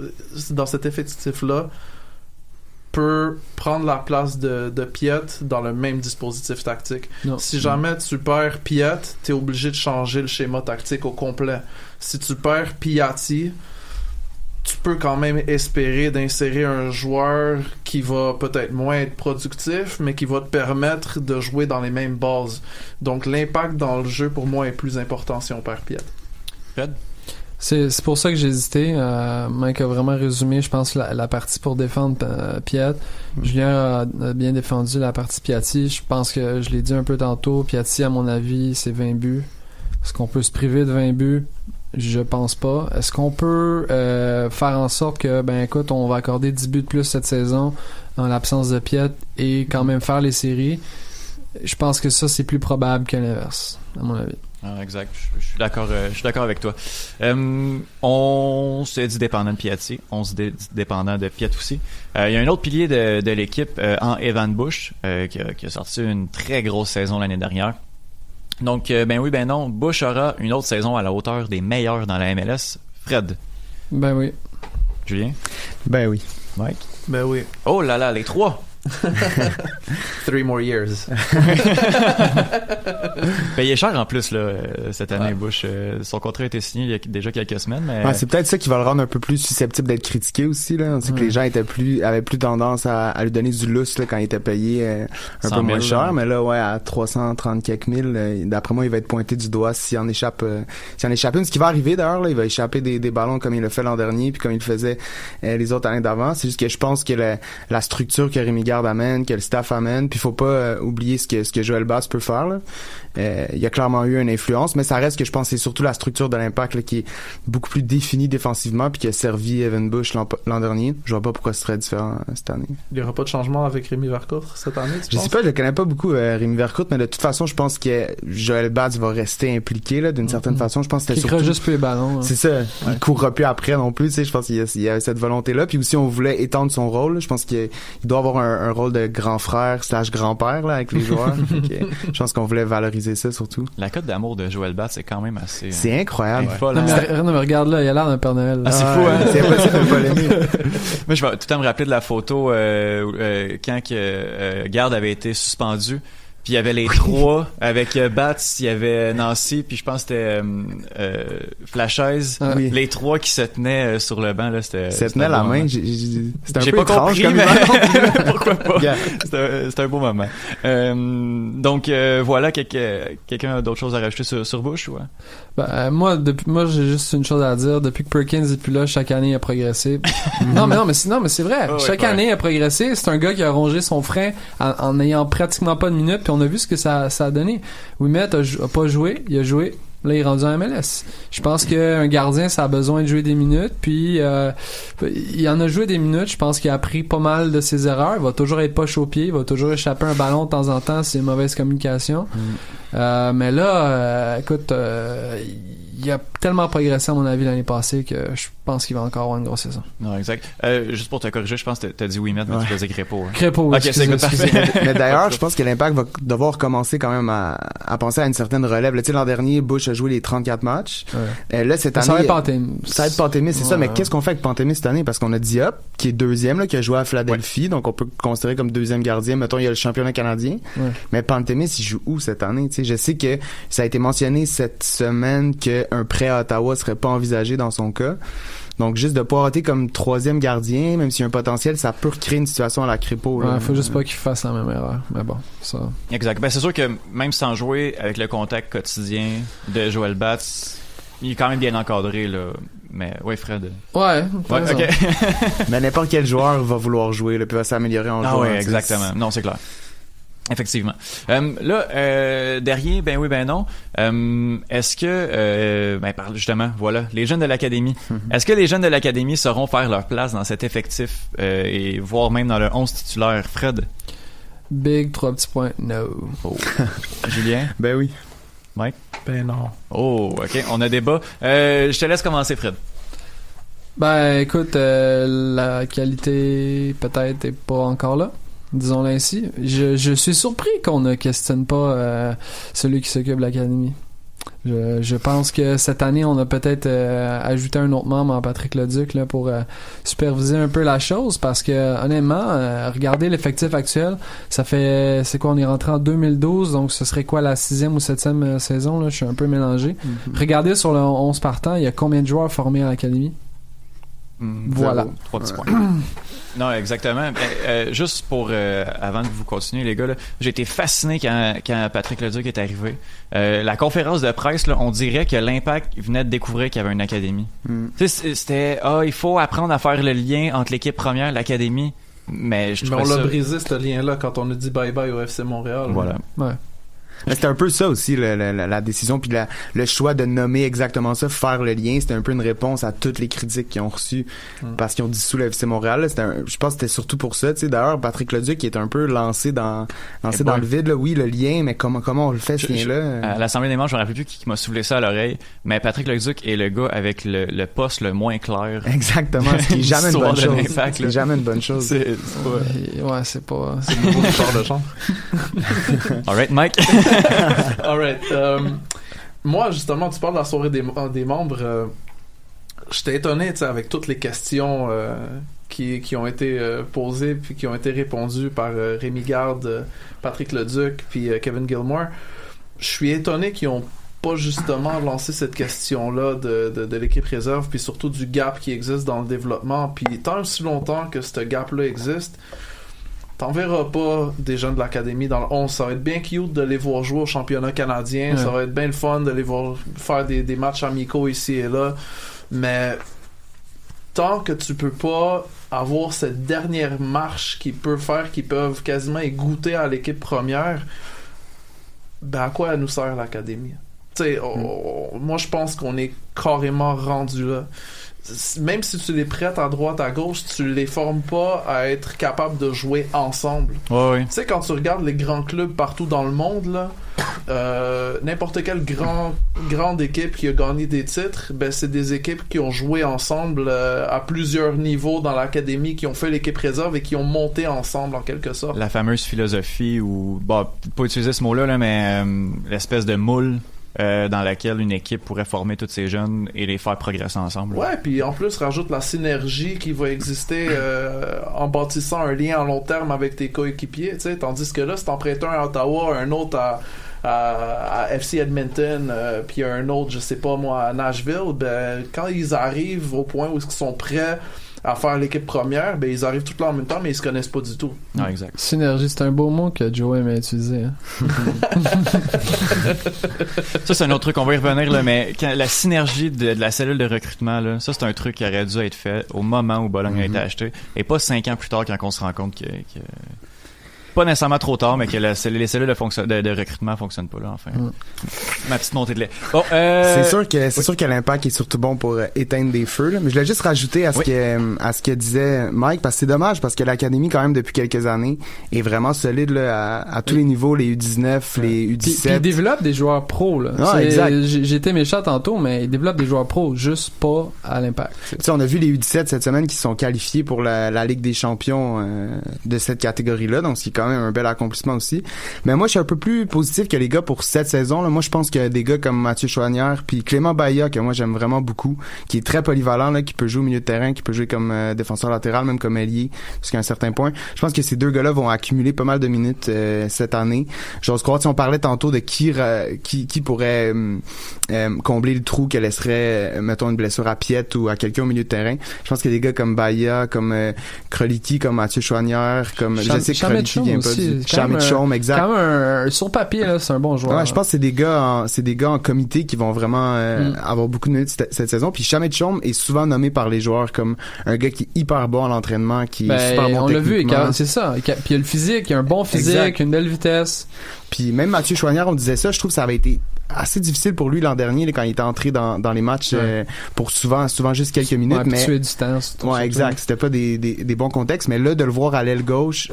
peut prendre la place de Piat dans le même dispositif tactique. Non. Si jamais tu perds Piat, t'es obligé de changer le schéma tactique au complet. Si tu perds Piatti, tu peux quand même espérer d'insérer un joueur qui va peut-être moins être productif, mais qui va te permettre de jouer dans les mêmes bases. Donc l'impact dans le jeu, pour moi, est plus important si on perd Piat. Fred? C'est pour ça que j'ai hésité. Mike a vraiment résumé, je pense, la partie pour défendre Piat. Julien a bien défendu la partie Piatti. Je pense que je l'ai dit un peu tantôt. Piatti, à mon avis, c'est 20 buts. Est-ce qu'on peut se priver de 20 buts? Je pense pas. Est-ce qu'on peut faire en sorte que, écoute, on va accorder 10 buts de plus cette saison en l'absence de Piat et quand même faire les séries? Je pense que ça, c'est plus probable que l'inverse, à mon avis. Ah, exact. Je suis d'accord avec toi. On se dit dépendant de Piatti. On se dit dépendant de Piat aussi. Il y a un autre pilier de l'équipe, en Evan Bush, qui a sorti une très grosse saison l'année dernière. Donc, ben oui, ben non, Bush aura une autre saison à la hauteur des meilleurs dans la MLS. Fred? Ben oui. Julien? Ben oui. Mike? Ben oui. Oh là là, les trois! 3 more years. Payé cher en plus là, cette année, Bush. Son contrat a été signé il y a déjà quelques semaines. Mais... c'est peut-être ça qui va le rendre un peu plus susceptible d'être critiqué aussi. Là. On sait que les gens avaient plus tendance à lui donner du lousse là, quand il était payé un peu moins cher. Mais là, à 330 quelques mille, d'après moi, il va être pointé du doigt s'il en échappe une. Ce qui va arriver d'ailleurs, là, il va échapper des ballons comme il l'a fait l'an dernier puis comme il le faisait les autres années d'avant. C'est juste que je pense que la structure que Rémi Garde amène, que le staff amène, puis faut pas oublier ce que Joël Bass peut faire là. Il y a clairement eu une influence, mais ça reste que je pense que c'est surtout la structure de l'Impact là, qui est beaucoup plus définie défensivement puis qui a servi Evan Bush l'an dernier. Je vois pas pourquoi ce serait différent cette année. Il y aura pas de changement avec Rémi Vercourt cette année, je sais pas, je le connais pas beaucoup Rémi Vercourt, mais de toute façon je pense que Joël Bass va rester impliqué là d'une certaine façon. Je pense que c'était surtout... juste plus les ballons. Hein. C'est ça. Il courra plus après non plus, tu sais. Je pense qu'il y a cette volonté là. Puis aussi on voulait étendre son rôle. Là. Je pense qu'il doit avoir un rôle de grand frère / grand-père là avec les joueurs. Je pense qu'on voulait valoriser ça surtout. La cote d'amour de Joël Bass, c'est quand même assez... C'est incroyable. Folle, non, mais regarde là, il a l'air d'un Père Noël. Ah, c'est fou, hein? C'est impossible de pas l'aimer. Moi, je vais tout le temps me rappeler de la photo quand Garde avait été suspendu. Puis il y avait les trois avec Bats, il y avait Nancy, puis je pense que c'était Flashaise. Oui. Les trois qui se tenaient sur le banc là, c'était tenait la main. C'était un peu pas étrange compris, mais pourquoi pas. C'était un beau moment. Donc voilà, quelqu'un a d'autres choses à rajouter sur Bush, ouais. Moi j'ai juste une chose à dire. Depuis que Perkins est plus là, chaque année il a progressé. non mais c'est vrai. Chaque année il a progressé. C'est un gars qui a rongé son frein en ayant pratiquement pas de minutes. Puis on a vu ce que ça a donné. Ouimet a pas joué, il a joué. Là, il est rendu en MLS. Je pense qu'un gardien, ça a besoin de jouer des minutes. Puis, il en a joué des minutes. Je pense qu'il a appris pas mal de ses erreurs. Il va toujours être poche au pied. Il va toujours échapper un ballon de temps en temps. C'est une mauvaise communication. Mais là, écoute, il a tellement progressé à mon avis l'année passée que je pense qu'il va encore avoir une grosse saison. Non, exact. Juste pour te corriger, je pense que t'as dit Ouimet, mais tu faisais Crépeau. Hein. Crépeau, ok, c'est good, parfait. Mais d'ailleurs, je pense que l'Impact va devoir commencer quand même à penser à une certaine relève. Tu sais, l'an dernier, Bush a joué les 34 matchs. Là, cette année... Ça va être Pantémis. Ça va être Pantémis, c'est ça. Mais qu'est-ce qu'on fait avec Pantémis cette année? Parce qu'on a Diop, qui est deuxième, là, qui a joué à Philadelphie. Donc, on peut le considérer comme deuxième gardien. Mettons, il y a le championnat canadien. Mais Pantémis, il joue où cette année? Tu sais, je sais que ça a été mentionné cette semaine que un prêt à Ottawa serait pas envisagé dans son cas. Donc, juste de poireauter comme 3e gardien, même s'il y a un potentiel, ça peut recréer une situation à la Crépeau. Ouais, faut juste pas qu'il fasse la même erreur. Mais bon, ça... Exact. Ben, c'est sûr que même sans jouer avec le contact quotidien de Joel Batz, il est quand même bien encadré, là. Mais, oui, Fred. Ouais, ok. Mais n'importe quel joueur va vouloir jouer, là, puis va s'améliorer en jouant. Ah oui, exactement. Non, c'est clair. Effectivement. Derrière, ben oui, ben non. Est-ce que, justement, voilà, les jeunes de l'académie. Est-ce que les jeunes de l'académie sauront faire leur place dans cet effectif et voire même dans le 11 titulaire, Fred? Big 3 petits points, no. Oh. Julien? Ben oui. Mike? Ben non. Oh, ok, on a débat. Je te laisse commencer, Fred. Ben écoute, la qualité peut-être est pas encore là. Disons-le ainsi. Je suis surpris qu'on ne questionne pas celui qui s'occupe de l'académie. Je pense que cette année, on a peut-être ajouté un autre membre en Patrick Leduc là, pour superviser un peu la chose parce que honnêtement, regardez l'effectif actuel, ça fait, c'est quoi, on est rentré en 2012, donc ce serait quoi la 6e ou 7e saison, là, je suis un peu mélangé. Mm-hmm. Regardez sur le 11 partant, il y a combien de joueurs formés à l'académie? Voilà. 3 petits points. Non, exactement. Juste pour avant que vous continuiez, les gars, là, j'ai été fasciné quand Patrick Leduc est arrivé. La conférence de presse, là, on dirait que l'Impact venait de découvrir qu'il y avait une académie. Tu sais, c'était il faut apprendre à faire le lien entre l'équipe première et l'académie. Mais on l'a brisé ce lien-là quand on a dit bye bye au FC Montréal. Voilà. Ouais. C'était un peu ça aussi, la décision, puis le choix de nommer exactement ça, faire le lien, c'était un peu une réponse à toutes les critiques qu'ils ont reçues parce qu'ils ont dissous le FC Montréal. Là, je pense que c'était surtout pour ça. Tu sais, d'ailleurs, Patrick Leduc qui est un peu lancé dans le vide. Là. Oui, le lien, mais comment on le fait, ce lien-là? À l'Assemblée des membres, je me rappelle plus qui m'a soufflé ça à l'oreille, mais Patrick Leduc est le gars avec le poste le moins clair. Exactement, ce qui est jamais une bonne chose. C'est jamais une bonne chose. C'est pas... C'est le nouveau joueur de chambre. All right, Mike. Alright. Moi, justement, tu parles de la soirée des membres. J'étais étonné, tu sais, avec toutes les questions qui ont été posées puis qui ont été répondues par Rémi Garde, Patrick Leduc puis Kevin Gilmore. Je suis étonné qu'ils ont pas justement lancé cette question-là de l'équipe réserve puis surtout du gap qui existe dans le développement. Puis tant aussi longtemps que ce gap-là existe, t'en verras pas des jeunes de l'académie dans le 11. Ça va être bien cute de les voir jouer au championnat canadien. Ouais. Ça va être bien le fun de les voir faire des matchs amicaux ici et là. Mais tant que tu peux pas avoir cette dernière marche qu'ils peuvent quasiment y goûter à l'équipe première, ben à quoi elle nous sert l'académie? Tu sais, moi je pense qu'on est carrément rendu là. Même si tu les prêtes à droite, à gauche, tu les formes pas à être capables de jouer ensemble. Ouais. Tu sais, quand tu regardes les grands clubs partout dans le monde, là, n'importe quelle grande équipe qui a gagné des titres, ben c'est des équipes qui ont joué ensemble à plusieurs niveaux dans l'académie, qui ont fait l'équipe réserve et qui ont monté ensemble en quelque sorte. La fameuse philosophie ou, pas utiliser ce mot-là, là, mais l'espèce de moule. Dans laquelle une équipe pourrait former tous ces jeunes et les faire progresser ensemble. Ouais, puis en plus, rajoute la synergie qui va exister en bâtissant un lien à long terme avec tes coéquipiers, tu sais, tandis que là, si t'en prêtes un à Ottawa, un autre à FC Edmonton, puis un autre, je sais pas moi, à Nashville, ben, quand ils arrivent au point où ils sont prêts à faire l'équipe première, ben ils arrivent tous là en même temps, mais ils se connaissent pas du tout. Non, exact. Synergie, c'est un beau mot que Joe aimait utiliser. Hein? Ça, c'est un autre truc, on va y revenir, là, mais la synergie de la cellule de recrutement, là, ça, c'est un truc qui aurait dû être fait au moment où Bologne a été acheté, et pas 5 ans plus tard quand on se rend compte que pas nécessairement trop tard, mais que les cellules de recrutement fonctionnent pas là, enfin. Ma petite montée de lait. Bon, c'est sûr que l'impact est surtout bon pour éteindre des feux, là. Mais je voulais juste rajouter à ce que disait Mike, parce que c'est dommage, parce que l'académie, quand même, depuis quelques années, est vraiment solide, là, à tous les niveaux, les U19, les U17. Puis ils développent des joueurs pros, là. Ah, exact. J'étais méchant tantôt, mais ils développent des joueurs pros, juste pas à l'impact. Tu sais, on a vu les U17 cette semaine qui sont qualifiés pour la Ligue des champions de cette catégorie-là, donc ce qui est quand quand même un bel accomplissement aussi. Mais moi, je suis un peu plus positif que les gars pour cette saison, là. Moi, je pense que des gars comme Mathieu Chouanière puis Clément Bahia, que moi, j'aime vraiment beaucoup, qui est très polyvalent, là, qui peut jouer au milieu de terrain, qui peut jouer comme défenseur latéral, même comme ailier, jusqu'à un certain point. Je pense que ces deux gars-là vont accumuler pas mal de minutes cette année. J'ose croire, si on parlait tantôt de qui pourrait combler le trou que laisserait, mettons, une blessure à Piette ou à quelqu'un au milieu de terrain. Je pense que des gars comme Bahia, comme Kroliki, comme Mathieu Chouanière, comme je sais que Kroliki vient pas du Chamitchom, exact. Quand même sur papier là, c'est un bon joueur. Ouais, je pense que c'est des gars en comité qui vont vraiment avoir beaucoup de minutes cette saison. Puis Chamitchom est souvent nommé par les joueurs comme un gars qui est hyper bon à l'entraînement, qui est super bon techniquement. On l'a vu, c'est ça. Puis il y a le physique, il y a un bon physique, exact. Une belle vitesse. Puis même Mathieu Chouanière, on disait ça, je trouve que ça avait été assez difficile pour lui l'an dernier, là, quand il était entré dans les matchs pour souvent juste quelques minutes. Ouais, mais tuer du temps. Ouais, exact. C'était pas des bons contextes, mais là, de le voir à l'aile gauche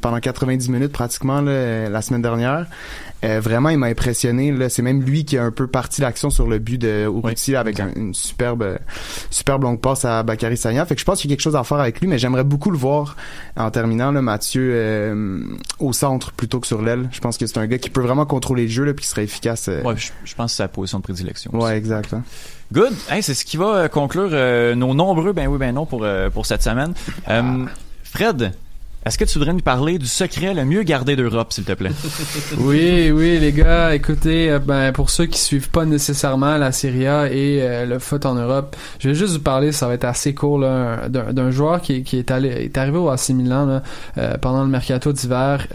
pendant 90 minutes pratiquement là, la semaine dernière, vraiment, il m'a impressionné. Là, c'est même lui qui a un peu parti l'action sur le but de Urruti avec une superbe longue passe à Bakary Sagna. Fait que je pense qu'il y a quelque chose à faire avec lui, mais j'aimerais beaucoup le voir en terminant là, Mathieu au centre plutôt que sur l'aile. Je pense que c'est un gars qui peut vraiment contrôler le jeu là, puis qui serait efficace. Ouais, je pense que c'est sa position de prédilection. Ouais, exact. Hein. Good. Hey, c'est ce qui va conclure nos nombreux ben oui ben non pour cette semaine. Fred, est-ce que tu voudrais nous parler du secret le mieux gardé d'Europe, s'il te plaît? Oui, les gars, écoutez, pour ceux qui suivent pas nécessairement la Serie A et le foot en Europe, je vais juste vous parler, ça va être assez court, là, d'un joueur qui est arrivé au AC Milan là, pendant le mercato d'hiver,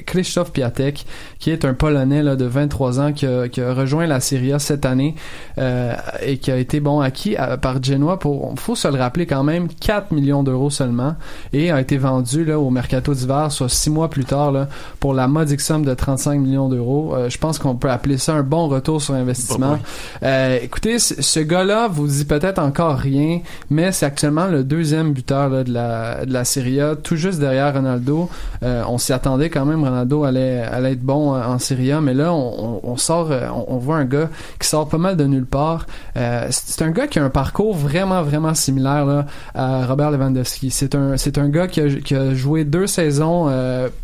Krzysztof Piatek, qui est un Polonais là, de 23 ans qui a rejoint la Serie A cette année et qui a été acquis par Genoa pour, faut se le rappeler quand même, 4 millions d'euros seulement, et a été vendu là, au mercato d'hiver, soit 6 mois plus tard là, pour la modique somme de 35 millions d'euros. Je pense qu'on peut appeler ça un bon retour sur investissement. Écoutez, ce gars-là vous dit peut-être encore rien, mais c'est actuellement le deuxième buteur là, de la Serie A, tout juste derrière Ronaldo. On s'y attendait quand même, Ronaldo allait être bon en Serie A, mais là on voit un gars qui sort pas mal de nulle part. C'est un gars qui a un parcours vraiment vraiment similaire là, à Robert Lewandowski. C'est un gars qui a joué 2 saisons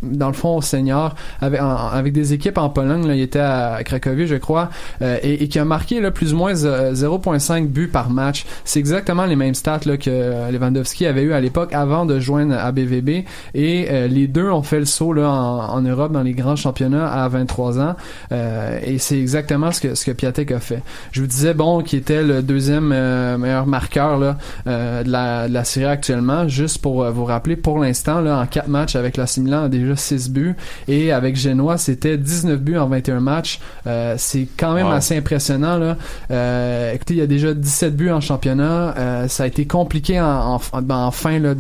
dans le fond au senior avec des équipes en Pologne là, il était à Cracovie je crois et qui a marqué là, plus ou moins 0.5 buts par match. C'est exactement les mêmes stats là, que Lewandowski avait eu à l'époque avant de joindre à BVB et les deux ont fait le saut là, en Europe dans les grands championnats à 23 ans et c'est exactement ce que Piatek a fait. Je vous disais qu'il était le deuxième meilleur marqueur là, de la Serie A actuellement, juste pour vous rappeler, pour l'instant là, en 4 matchs avec l'AC Milan a déjà 6 buts et avec Genoa c'était 19 buts en 21 matchs. C'est quand même assez impressionnant là. Écoutez, il y a déjà 17 buts en championnat. Ça a été compliqué en fin là,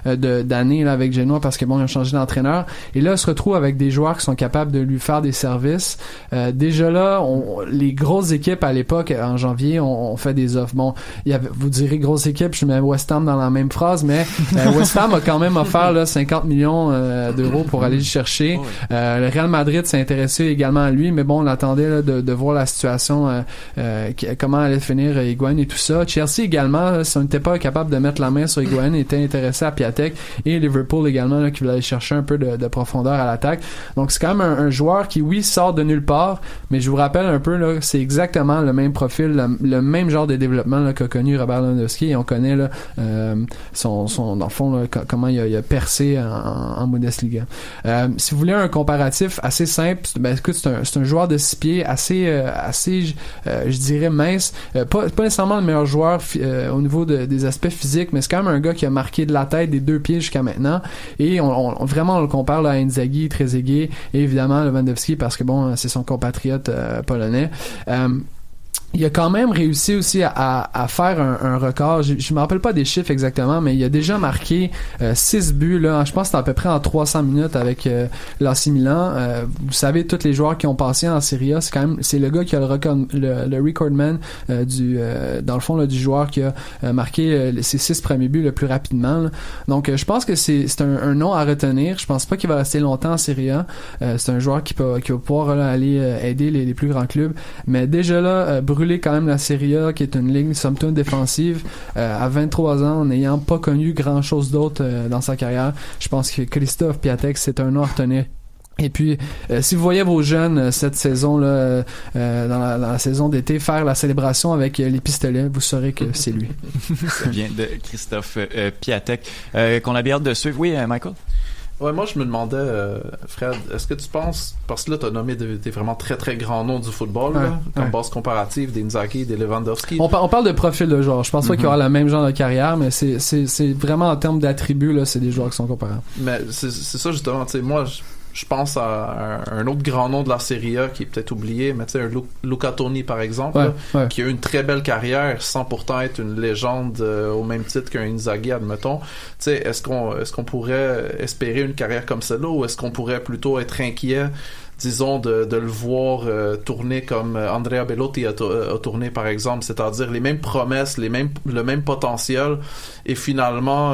d'année là, avec Genoa parce que ils ont changé d'entraîneur et là il se retrouve avec des joueurs qui sont capables de lui faire des services. Déjà là les grosses équipes à l'époque en janvier ont fait des offres. Vous direz grosse équipe, je mets West Ham dans la même phrase, mais West Ham a quand même offert là, 50 millions d'euros pour aller le chercher. Le Real Madrid s'est intéressé également à lui, mais on attendait là, de voir la situation, comment allait finir Higuaín et tout ça. Chelsea également, là, si on n'était pas capable de mettre la main sur Higuaín, était intéressé à Piatek, et Liverpool également là, qui voulait aller chercher un peu de profondeur à l'attaque. Donc c'est quand même un joueur qui sort de nulle part, mais je vous rappelle un peu là, c'est exactement le même profil, le même genre de développement là, qu'a connu Robert Lewandowski, et on connaît là, son dans le fond là, comment il a percé en Bundesliga. Si vous voulez un comparatif assez simple, écoute, c'est un joueur de 6 pieds assez je dirais mince, pas nécessairement le meilleur joueur au niveau des aspects physiques, mais c'est quand même un gars qui a marqué de la tête des 2 pieds jusqu'à maintenant, et on vraiment on le compare là, à Inzaghi, Trezeguet et évidemment Lewandowski parce que c'est son compatriote polonais. Il a quand même réussi aussi à faire un record. Je me rappelle pas des chiffres exactement, mais il a déjà marqué 6 buts là. Je pense que c'est à peu près en 300 minutes avec l'AC Milan. Vous savez, tous les joueurs qui ont passé en Serie A, c'est le gars qui a le recordman dans le fond là, du joueur qui a marqué ses 6 premiers buts le plus rapidement. Là. Donc je pense que c'est un nom à retenir. Je pense pas qu'il va rester longtemps en Serie A. C'est un joueur qui va pouvoir là, aller aider les plus grands clubs. Mais déjà là, brûlé quand même la Serie A, qui est une ligue somme toute défensive, à 23 ans, en n'ayant pas connu grand-chose d'autre dans sa carrière. Je pense que Krzysztof Piatek, c'est un nom à retenir. Et puis, si vous voyez vos jeunes cette saison-là, dans la saison d'été, faire la célébration avec les pistolets, vous saurez que c'est lui. Ça vient de Krzysztof Piatek, qu'on a bien hâte de suivre. Oui, Michael? Ouais, moi je me demandais, Fred, est-ce que tu penses, parce que là t'as nommé des vraiment très très grands noms du football, là, comme base comparative, des Inzaghi, des Lewandowski. On parle de profil de joueurs. Je pense pas qu'il y aura le même genre de carrière, mais c'est vraiment en termes d'attributs, là, c'est des joueurs qui sont comparables. Mais c'est ça justement, tu sais, moi je pense à un autre grand nom de la Serie A qui est peut-être oublié, mais tu sais, un Luca Toni par exemple, qui a eu une très belle carrière sans pourtant être une légende au même titre qu'un Inzaghi, admettons. Tu sais, est-ce qu'on pourrait espérer une carrière comme celle-là, ou est-ce qu'on pourrait plutôt être inquiet, disons, de le voir tourner comme Andrea Bellotti a tourné par exemple, c'est-à-dire les mêmes promesses, le même potentiel, et finalement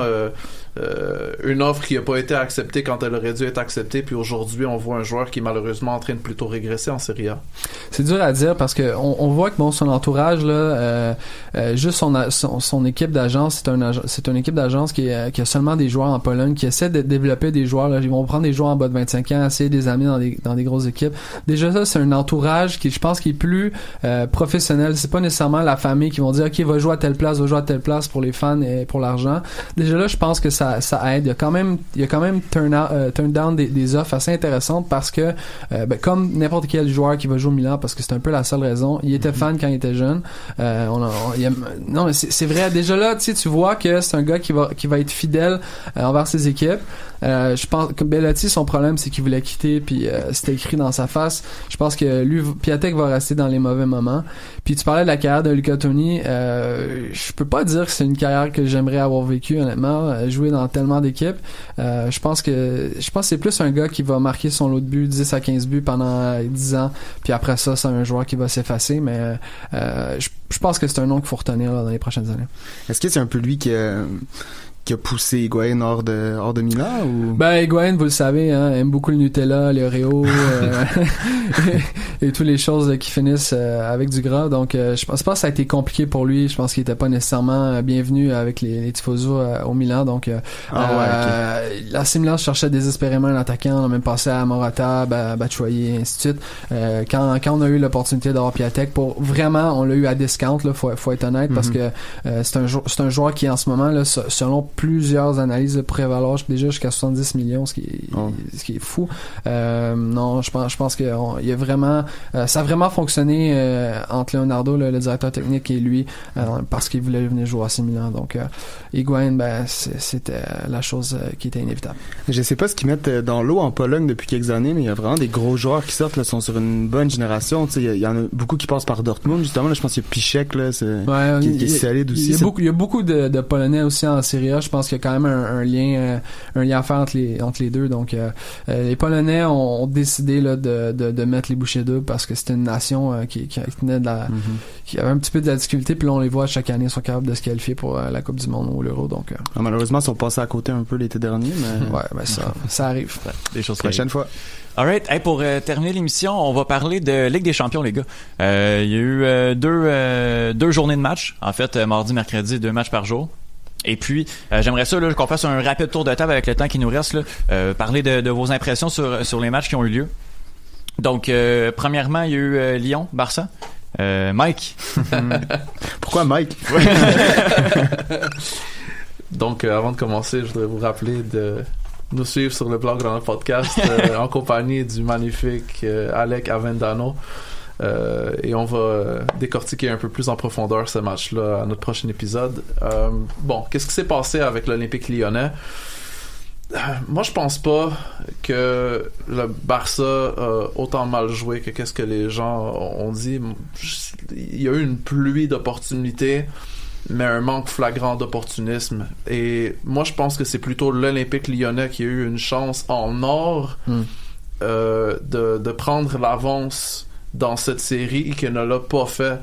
une offre qui n'a pas été acceptée quand elle aurait dû être acceptée, puis aujourd'hui on voit un joueur qui est malheureusement en train de plutôt régresser en Serie A. C'est dur à dire parce que on voit que bon, son entourage là, juste son équipe d'agence, c'est une équipe d'agence qui a seulement des joueurs en Pologne, qui essaie de développer des joueurs là. Ils vont prendre des joueurs en bas de 25 ans, essayer de les amener dans des grosses équipes. Déjà ça, c'est un entourage qui, je pense, qui est plus professionnel. C'est pas nécessairement la famille qui vont dire ok, va jouer à telle place pour les fans et pour l'argent. Déjà là, je pense que ça aide. Il y a quand même turn down des offres assez intéressantes parce que comme n'importe quel joueur qui va jouer au Milan, parce que c'est un peu la seule raison, il était fan quand il était jeune. Non, mais c'est vrai. Déjà là, tu vois que c'est un gars qui va être fidèle envers ses équipes. Je pense que Bellotti, son problème, c'est qu'il voulait quitter, puis c'était écrit dans sa face. Je pense que lui, Piatek va rester dans les mauvais moments. Puis tu parlais de la carrière de Luca Toni. Je peux pas dire que c'est une carrière que j'aimerais avoir vécue, honnêtement. Jouer dans tellement d'équipes. Je pense que c'est plus un gars qui va marquer son lot de buts, 10 à 15 buts pendant 10 ans. Puis après ça, c'est un joueur qui va s'effacer. Mais je pense que c'est un nom qu'il faut retenir là, dans les prochaines années. Est-ce que c'est un peu lui qui a poussé Higuaín hors de Milan, ou? Ben, Higuaín, vous le savez, aime beaucoup le Nutella, les Oreos, et toutes les choses qui finissent avec du gras. Donc, je pense pas que ça a été compliqué pour lui. Je pense qu'il était pas nécessairement bienvenu avec les tifosos au Milan. Donc, l'AC Milan cherchait désespérément un attaquant. On a même passé à Morata, Batshuayi, et ainsi de suite. Quand on a eu l'opportunité d'avoir Piatek, on l'a eu à discount, là, faut être honnête, parce que c'est un joueur qui, en ce moment, là, selon plusieurs analyses, pourrait valoir déjà jusqu'à 70 millions, ce qui est fou. Non, je pense que il y a vraiment ça a vraiment fonctionné entre Leonardo, le directeur technique, et lui, parce qu'il voulait venir jouer à AC Milan. Donc Higuaín, c'était la chose qui était inévitable. Je sais pas ce qu'ils mettent dans l'eau en Pologne depuis quelques années, mais il y a vraiment des gros joueurs qui sortent, là, sont sur une bonne génération. Tu sais, il y en a beaucoup qui passent par Dortmund, justement. Là, je pense qu'il y a Piszczek, là, qui est solide aussi. Il y a beaucoup de Polonais aussi en Serie A. Je pense qu'il y a quand même un lien à faire entre les deux. Donc les Polonais ont décidé là de mettre les bouchées doubles parce que c'était une nation qui tenait qui avait un petit peu de la difficulté, puis là on les voit chaque année, ils sont capables de se qualifier pour la Coupe du Monde ou l'Euro. Donc malheureusement ils sont passés à côté un peu l'été dernier, mais ça arrive. Des choses prochaine fois. Alright, pour terminer l'émission, on va parler de Ligue des Champions, les gars. Il y a eu deux journées de match, en fait, mardi, mercredi, 2 matchs par jour. Et puis, j'aimerais ça là, qu'on fasse un rapide tour de table avec le temps qui nous reste, là, parler de vos impressions sur les matchs qui ont eu lieu. Donc, premièrement, il y a eu Lyon-Barça. Mike. Pourquoi Mike? Donc, avant de commencer, je voudrais vous rappeler de nous suivre sur le blog Grand Podcast en compagnie du magnifique Alec Avendano. Et on va décortiquer un peu plus en profondeur ce match-là à notre prochain épisode. Qu'est-ce qui s'est passé avec l'Olympique Lyonnais? Moi, je pense pas que le Barça a autant mal joué que qu'est-ce que les gens ont dit. Il y a eu une pluie d'opportunités, mais un manque flagrant d'opportunisme. Et moi, je pense que c'est plutôt l'Olympique Lyonnais qui a eu une chance en or de prendre l'avance dans cette série qu'il ne l'a pas fait.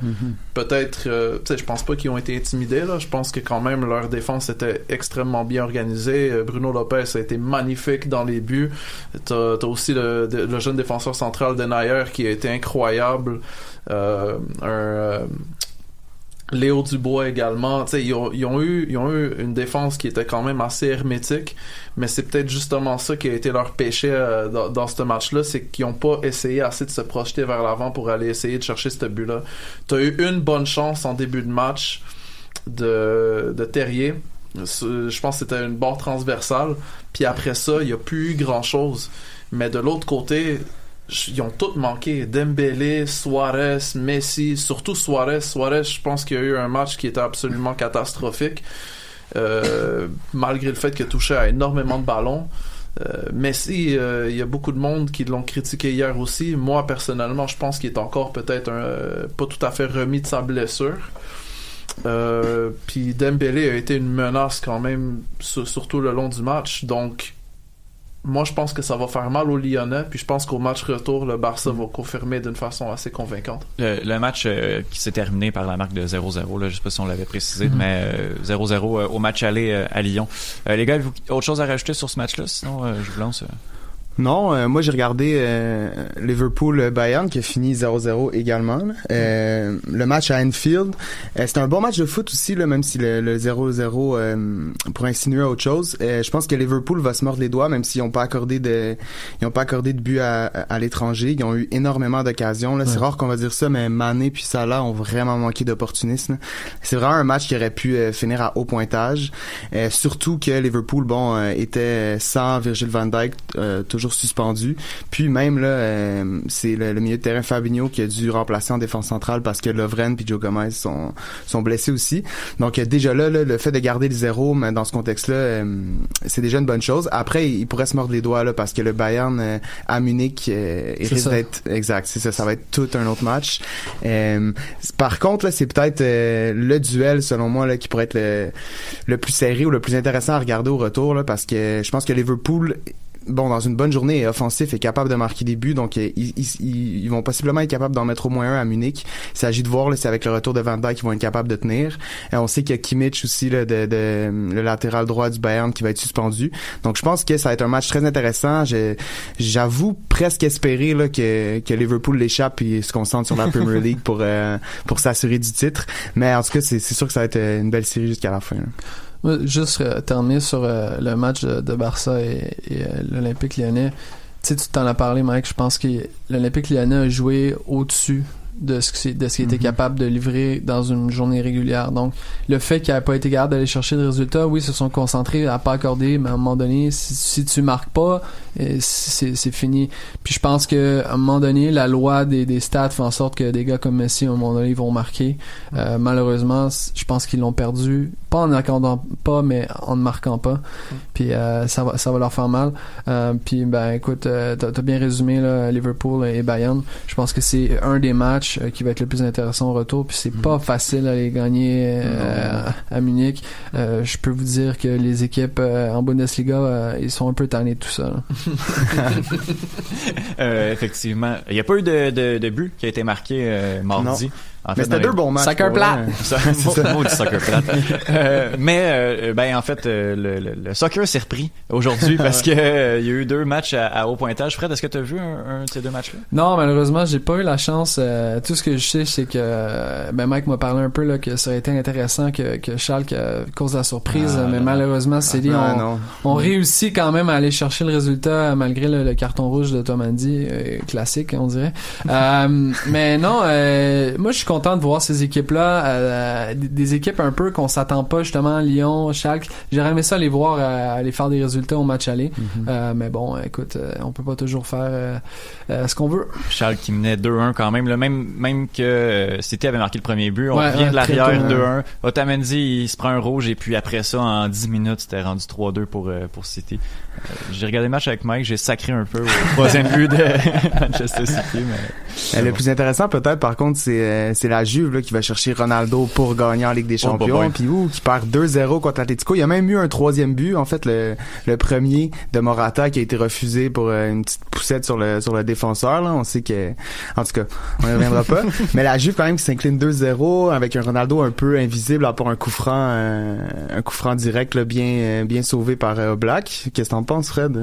Peut-être, tu sais, je pense pas qu'ils ont été intimidés, là. Je pense que quand même leur défense était extrêmement bien organisée. Bruno Lopez a été magnifique dans les buts. T'as aussi le jeune défenseur central Denayer qui a été incroyable. Léo Dubois également. Tu sais, ils ont eu une défense qui était quand même assez hermétique, mais c'est peut-être justement ça qui a été leur péché dans ce match-là, c'est qu'ils n'ont pas essayé assez de se projeter vers l'avant pour aller essayer de chercher ce but-là. T'as eu une bonne chance en début de match de Terrier. Je pense que c'était une barre transversale, puis après ça, il n'y a plus eu grand-chose. Mais de l'autre côté, ils ont tous manqué. Dembélé, Suarez, Messi, surtout Suarez. Suarez, je pense qu'il y a eu un match qui était absolument catastrophique, malgré le fait qu'il a touché à énormément de ballons. Messi, il y a beaucoup de monde qui l'ont critiqué hier aussi. Moi, personnellement, je pense qu'il est encore peut-être pas tout à fait remis de sa blessure. Puis Dembélé a été une menace quand même, surtout le long du match. Donc moi, je pense que ça va faire mal aux Lyonnais, puis je pense qu'au match retour, le Barça va confirmer d'une façon assez convaincante. Le match qui s'est terminé par la marque de 0-0, là, je sais pas si on l'avait précisé, mais 0-0 au match aller à Lyon. Les gars, avez-vous autre chose à rajouter sur ce match-là? Sinon, je vous lance... Non, moi j'ai regardé Liverpool-Bayern qui a fini 0-0 également. Le match à Anfield, c'était un bon match de foot aussi, là, même si le 0-0 pourrait insinuer autre chose. Je pense que Liverpool va se mordre les doigts, même s'ils n'ont pas accordé de but à l'étranger. Ils ont eu énormément d'occasions. Là. C'est rare qu'on va dire ça, mais Mané puis Salah ont vraiment manqué d'opportunisme. C'est vraiment un match qui aurait pu finir à haut pointage. Surtout que Liverpool, était sans Virgil van Dijk, toujours suspendu. Puis même là, c'est le milieu de terrain Fabinho qui a dû remplacer en défense centrale parce que Lovren puis Joe Gomez sont blessés aussi. Donc déjà là, le fait de garder le 0, mais dans ce contexte-là, c'est déjà une bonne chose. Après, il pourrait se mordre les doigts là parce que le Bayern à Munich il risque d'être exact. C'est ça, ça va être tout un autre match. Par contre, là, c'est peut-être le duel selon moi là qui pourrait être le plus serré ou le plus intéressant à regarder au retour là, parce que je pense que Liverpool dans une bonne journée, est offensif, est capable de marquer des buts, donc ils vont possiblement être capables d'en mettre au moins un à Munich. Il s'agit de voir là, si avec le retour de Van Dijk, ils vont être capables de tenir. On sait qu'il y a Kimmich aussi, là, le latéral droit du Bayern qui va être suspendu. Donc je pense que ça va être un match très intéressant. J'avoue presque espérer là, que Liverpool l'échappe et se concentre sur la Premier League pour s'assurer du titre. Mais en tout cas, c'est sûr que ça va être une belle série jusqu'à la fin. Là. Juste terminer sur le match de Barça et l'Olympique Lyonnais. Tu sais, tu t'en as parlé, Mike. Je pense que l'Olympique Lyonnais a joué au-dessus de ce qu'il était capable de livrer dans une journée régulière. Donc, le fait qu'il n'ait pas été capable d'aller chercher des résultats, oui, ils se sont concentrés à pas accorder, mais à un moment donné, si tu marques pas, c'est fini. Puis je pense que à un moment donné, la loi des stats fait en sorte que des gars comme Messi, à un moment donné, ils vont marquer. Malheureusement, je pense qu'ils l'ont perdu, pas en accordant pas, mais en ne marquant pas. Puis ça va leur faire mal. Puis écoute, t'as bien résumé là, Liverpool et Bayern. Je pense que c'est un des matchs qui va être le plus intéressant au retour, puis c'est pas facile à les gagner à Munich. Je peux vous dire que les équipes en Bundesliga, ils sont un peu tannés de tout ça. Effectivement. Il n'y a pas eu de but qui a été marqué mardi. En fait, mais c'était deux bons matchs. Soccer plat. C'est le mot du soccer plat. En fait, le soccer s'est repris aujourd'hui parce que il y a eu deux matchs à haut pointage. Fred, est-ce que tu as vu un de ces deux matchs-là? Non, malheureusement, j'ai pas eu la chance. Tout ce que je sais, c'est que Mike m'a parlé un peu là que ça aurait été intéressant que Schalke cause la surprise, mais malheureusement, Célie on réussit quand même à aller chercher le résultat malgré le carton rouge de Tomandi, classique, on dirait. Mais non, moi je suis content de voir ces équipes-là, des équipes un peu qu'on s'attend pas, justement, Lyon, Schalke. J'aurais aimé ça les voir aller faire des résultats au match aller. Mais bon, écoute, on peut pas toujours faire ce qu'on veut. Schalke qui menait 2-1 quand même. Même que City avait marqué le premier but. On revient de l'arrière 2-1. Otamendi, il se prend un rouge et puis après ça, en 10 minutes, c'était rendu 3-2 pour City. J'ai regardé le match avec Mike, j'ai sacré un peu au troisième but de Manchester City. Mais le plus intéressant peut-être, par contre, c'est c'est la Juve là qui va chercher Ronaldo pour gagner en Ligue des Champions, puis qui perd 2-0 contre l'Atlético. Il y a même eu un troisième but, en fait le premier de Morata qui a été refusé pour une petite poussette sur le défenseur là. On sait que, en tout cas, on ne reviendra pas. Mais la Juve quand même qui s'incline 2-0 avec un Ronaldo un peu invisible à part un coup franc direct là, bien sauvé par Oblak. Qu'est-ce que t'en penses, Fred?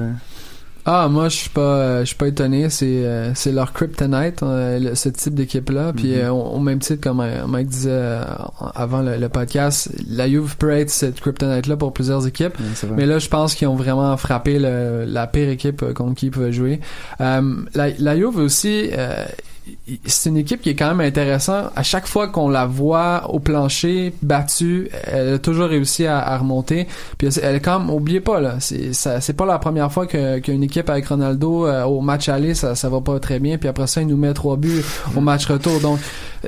Moi je suis pas étonné, c'est leur kryptonite, ce type d'équipe là, puis au même titre comme Mike disait avant le podcast, la Juve peut être cette kryptonite là pour plusieurs équipes, mais là je pense qu'ils ont vraiment frappé la pire équipe contre qui ils pouvaient jouer. La Juve aussi, c'est une équipe qui est quand même intéressante. À chaque fois qu'on la voit au plancher battue, elle a toujours réussi à remonter. Puis elle est quand même, oubliez pas là, c'est pas la première fois qu'une équipe avec Ronaldo au match aller ça va pas très bien. Puis après ça, il nous met 3 buts au match retour. Donc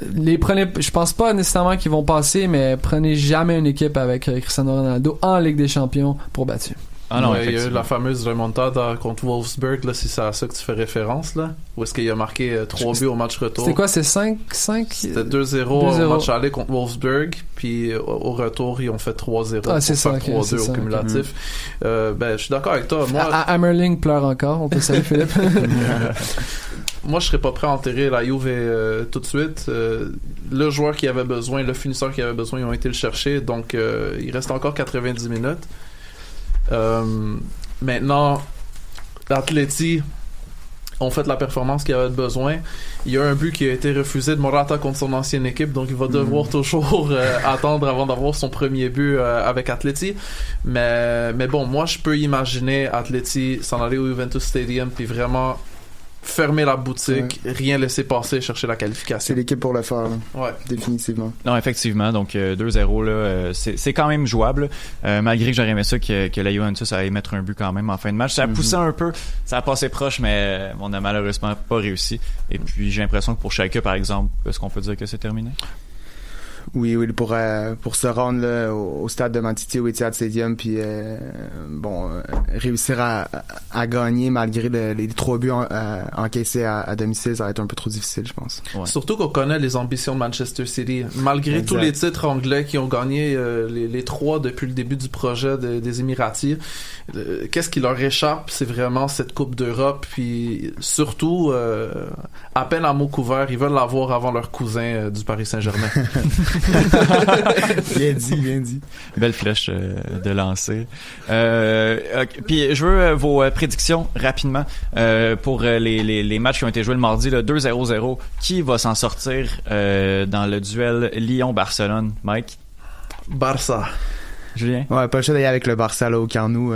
je pense pas nécessairement qu'ils vont passer, mais prenez jamais une équipe avec Cristiano Ronaldo en Ligue des Champions pour battu. Ah non, il y a eu la fameuse remontada contre Wolfsburg, là, si c'est à ça que tu fais référence, là. Où est-ce qu'il a marqué 3 buts au match retour? C'était quoi, c'est 5? C'était 2-0 au match aller contre Wolfsburg, puis au retour, ils ont fait 3-0. Ah, c'est ça, 3-2 au cumulatif. Je suis d'accord avec toi. Moi, Hammerling pleure encore, on peut saluer Philippe. Moi, je serais pas prêt à enterrer la Juve tout de suite. Le joueur qui avait besoin, le finisseur qui avait besoin, ils ont été le chercher, donc il reste encore 90 minutes. Maintenant, l'Atleti ont fait la performance qu'il avait besoin. Il y a un but qui a été refusé de Morata contre son ancienne équipe, donc il va devoir toujours attendre avant d'avoir son premier but avec Atleti. Mais bon, moi je peux imaginer Atleti s'en aller au Juventus Stadium puis vraiment fermer la boutique, rien laisser passer, chercher la qualification. C'est l'équipe pour le faire, là. Ouais. Définitivement. Non, effectivement, donc 2-0 là, c'est quand même jouable, malgré que j'aurais aimé ça que la Juventus allait mettre un but quand même en fin de match. Ça a poussé un peu, ça a passé proche, mais on a malheureusement pas réussi. Et puis j'ai l'impression que pour Schalke, par exemple, est-ce qu'on peut dire que c'est terminé? Oui, pour se rendre là, au stade de Man City, au Etihad Stadium, puis réussir à gagner malgré les 3 buts encaissés à domicile, ça va être un peu trop difficile, je pense. Ouais. Surtout qu'on connaît les ambitions de Manchester City. Malgré tous les titres anglais qui ont gagné les 3 depuis le début du projet des Émiratis, qu'est-ce qui leur échappe? C'est vraiment cette Coupe d'Europe, puis surtout, à peine à mots couverts, ils veulent l'avoir avant leur cousin du Paris Saint-Germain. Bien dit. Belle flèche de lancer. Puis je veux vos prédictions rapidement pour les matchs qui ont été joués le mardi, là, 2-0-0. Qui va s'en sortir dans le duel Lyon-Barcelone, Mike? Barça. Julien? Ouais, pas le choix d'aller avec le Barça là au Camp Nou.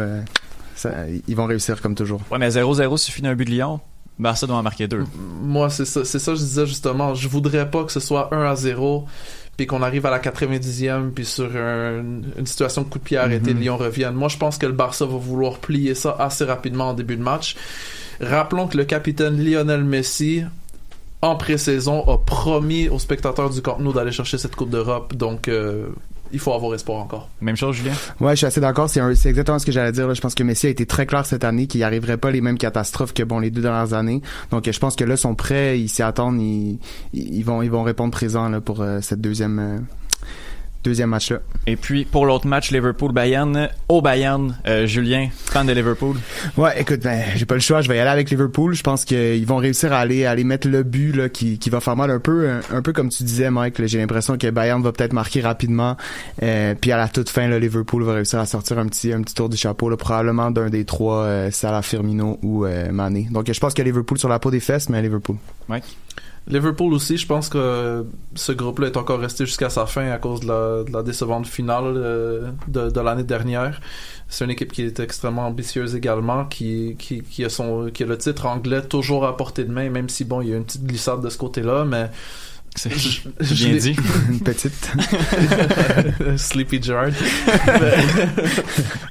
Ils vont réussir comme toujours. Ouais, mais 0-0 suffit d'un but de Lyon. Barça doit en marquer 2. Moi, c'est ça je disais justement. Je voudrais pas que ce soit 1-0 puis qu'on arrive à la 90e puis sur une situation de coup de pied arrêté, Lyon revienne. Moi, je pense que le Barça va vouloir plier ça assez rapidement en début de match. Rappelons que le capitaine Lionel Messi, en pré-saison, a promis aux spectateurs du Camp Nou d'aller chercher cette Coupe d'Europe. Donc, il faut avoir espoir encore. Même chose, Julien? Ouais, je suis assez d'accord. C'est exactement ce que j'allais dire. Là. Je pense que Messi a été très clair cette année qu'il n'y arriverait pas les mêmes catastrophes que les 2 dernières années. Donc, je pense que là, ils sont prêts, ils s'y attendent, ils vont répondre présent là, pour cette deuxième match-là. Et puis, pour l'autre match, Liverpool-Bayern, au Bayern, Julien, fan de Liverpool. Ouais, écoute, j'ai pas le choix, je vais y aller avec Liverpool. Je pense qu'ils vont réussir à aller mettre le but là, qui va faire mal un peu comme tu disais, Mike. Là, j'ai l'impression que Bayern va peut-être marquer rapidement. Puis à la toute fin, là, Liverpool va réussir à sortir un petit tour du chapeau, là, probablement d'un des 3, Salah, Firmino ou Mané. Donc je pense que Liverpool sur la peau des fesses, mais Liverpool. Mike? Liverpool aussi, je pense que ce groupe-là est encore resté jusqu'à sa fin à cause de la décevante finale de l'année dernière. C'est une équipe qui est extrêmement ambitieuse également, qui a le titre anglais toujours à portée de main, même si bon, il y a une petite glissade de ce côté-là, mais c'est bien dit. Une petite. Sleepy Gerrard.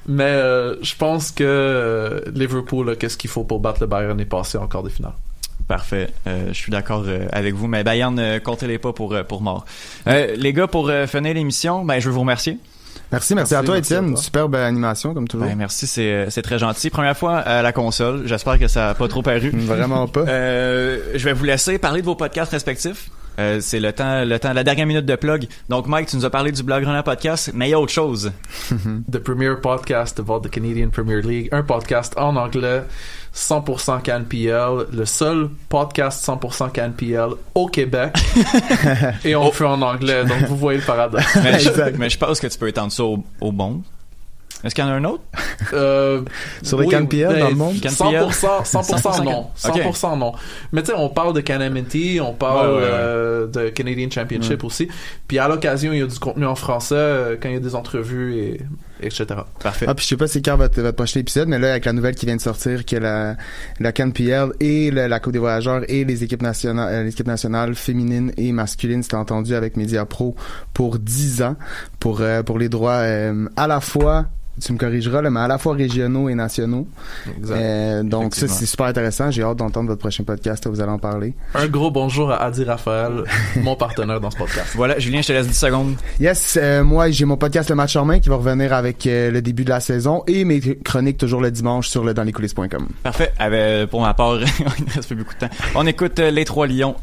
mais je pense que Liverpool, qu'est-ce qu'il faut pour battre le Bayern et passer en quart de finale. Parfait. Je suis d'accord avec vous, mais Bayern, comptez-les pas pour mort. Les gars, pour finir l'émission, je veux vous remercier. Merci à toi, Étienne. Une superbe animation, comme toujours. Merci, c'est très gentil. Première fois à la console. J'espère que ça n'a pas trop paru. Vraiment pas. Je vais vous laisser parler de vos podcasts respectifs. C'est le temps, la dernière minute de plug. Donc, Mike, tu nous as parlé du Blog Runner Podcast, mais il y a autre chose. The premier podcast about the Canadian Premier League. Un podcast en anglais, 100% CanPL. Le seul podcast 100% CanPL au Québec. Et on le fait en anglais. Donc, vous voyez le paradoxe. Mais je pense que tu peux étendre ça au bon. Est-ce qu'il y en a un autre? Sur les CanPL dans le monde? 100% non. 100% okay. non. Mais tu sais, on parle de CanMNT, on parle de Canadian Championship aussi. Puis à l'occasion, il y a du contenu en français quand il y a des entrevues etc. Parfait. Ah, puis je sais pas c'est quand votre prochain épisode, mais là, avec la nouvelle qui vient de sortir, que la CanPL et la Coupe des voyageurs et les équipes nationales féminines et masculines, c'était entendu avec Mediapro pour 10 ans, pour les droits à la fois, tu me corrigeras, là, mais à la fois régionaux et nationaux. Exact. Donc ça, c'est super intéressant. J'ai hâte d'entendre votre prochain podcast, là, vous allez en parler. Un gros bonjour à Adi Raphaël, mon partenaire dans ce podcast. Voilà, Julien, je te laisse 10 secondes. Yes, moi, j'ai mon podcast Le Match en main qui va revenir avec le début de la saison et mes chroniques toujours le dimanche sur le danslescoulisses.com. Parfait. Pour ma part, il ne reste plus beaucoup de temps. On écoute les Trois Lions.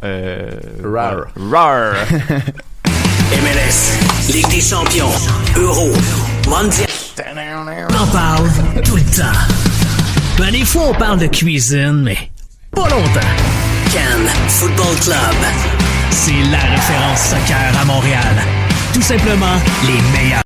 Rar. MLS, Ligue des champions, Euro, Mondial. On en parle tout le temps. Ben, des fois, on parle de cuisine, mais pas longtemps. Cannes Football Club. C'est la référence soccer à Montréal. Tout simplement les meilleurs.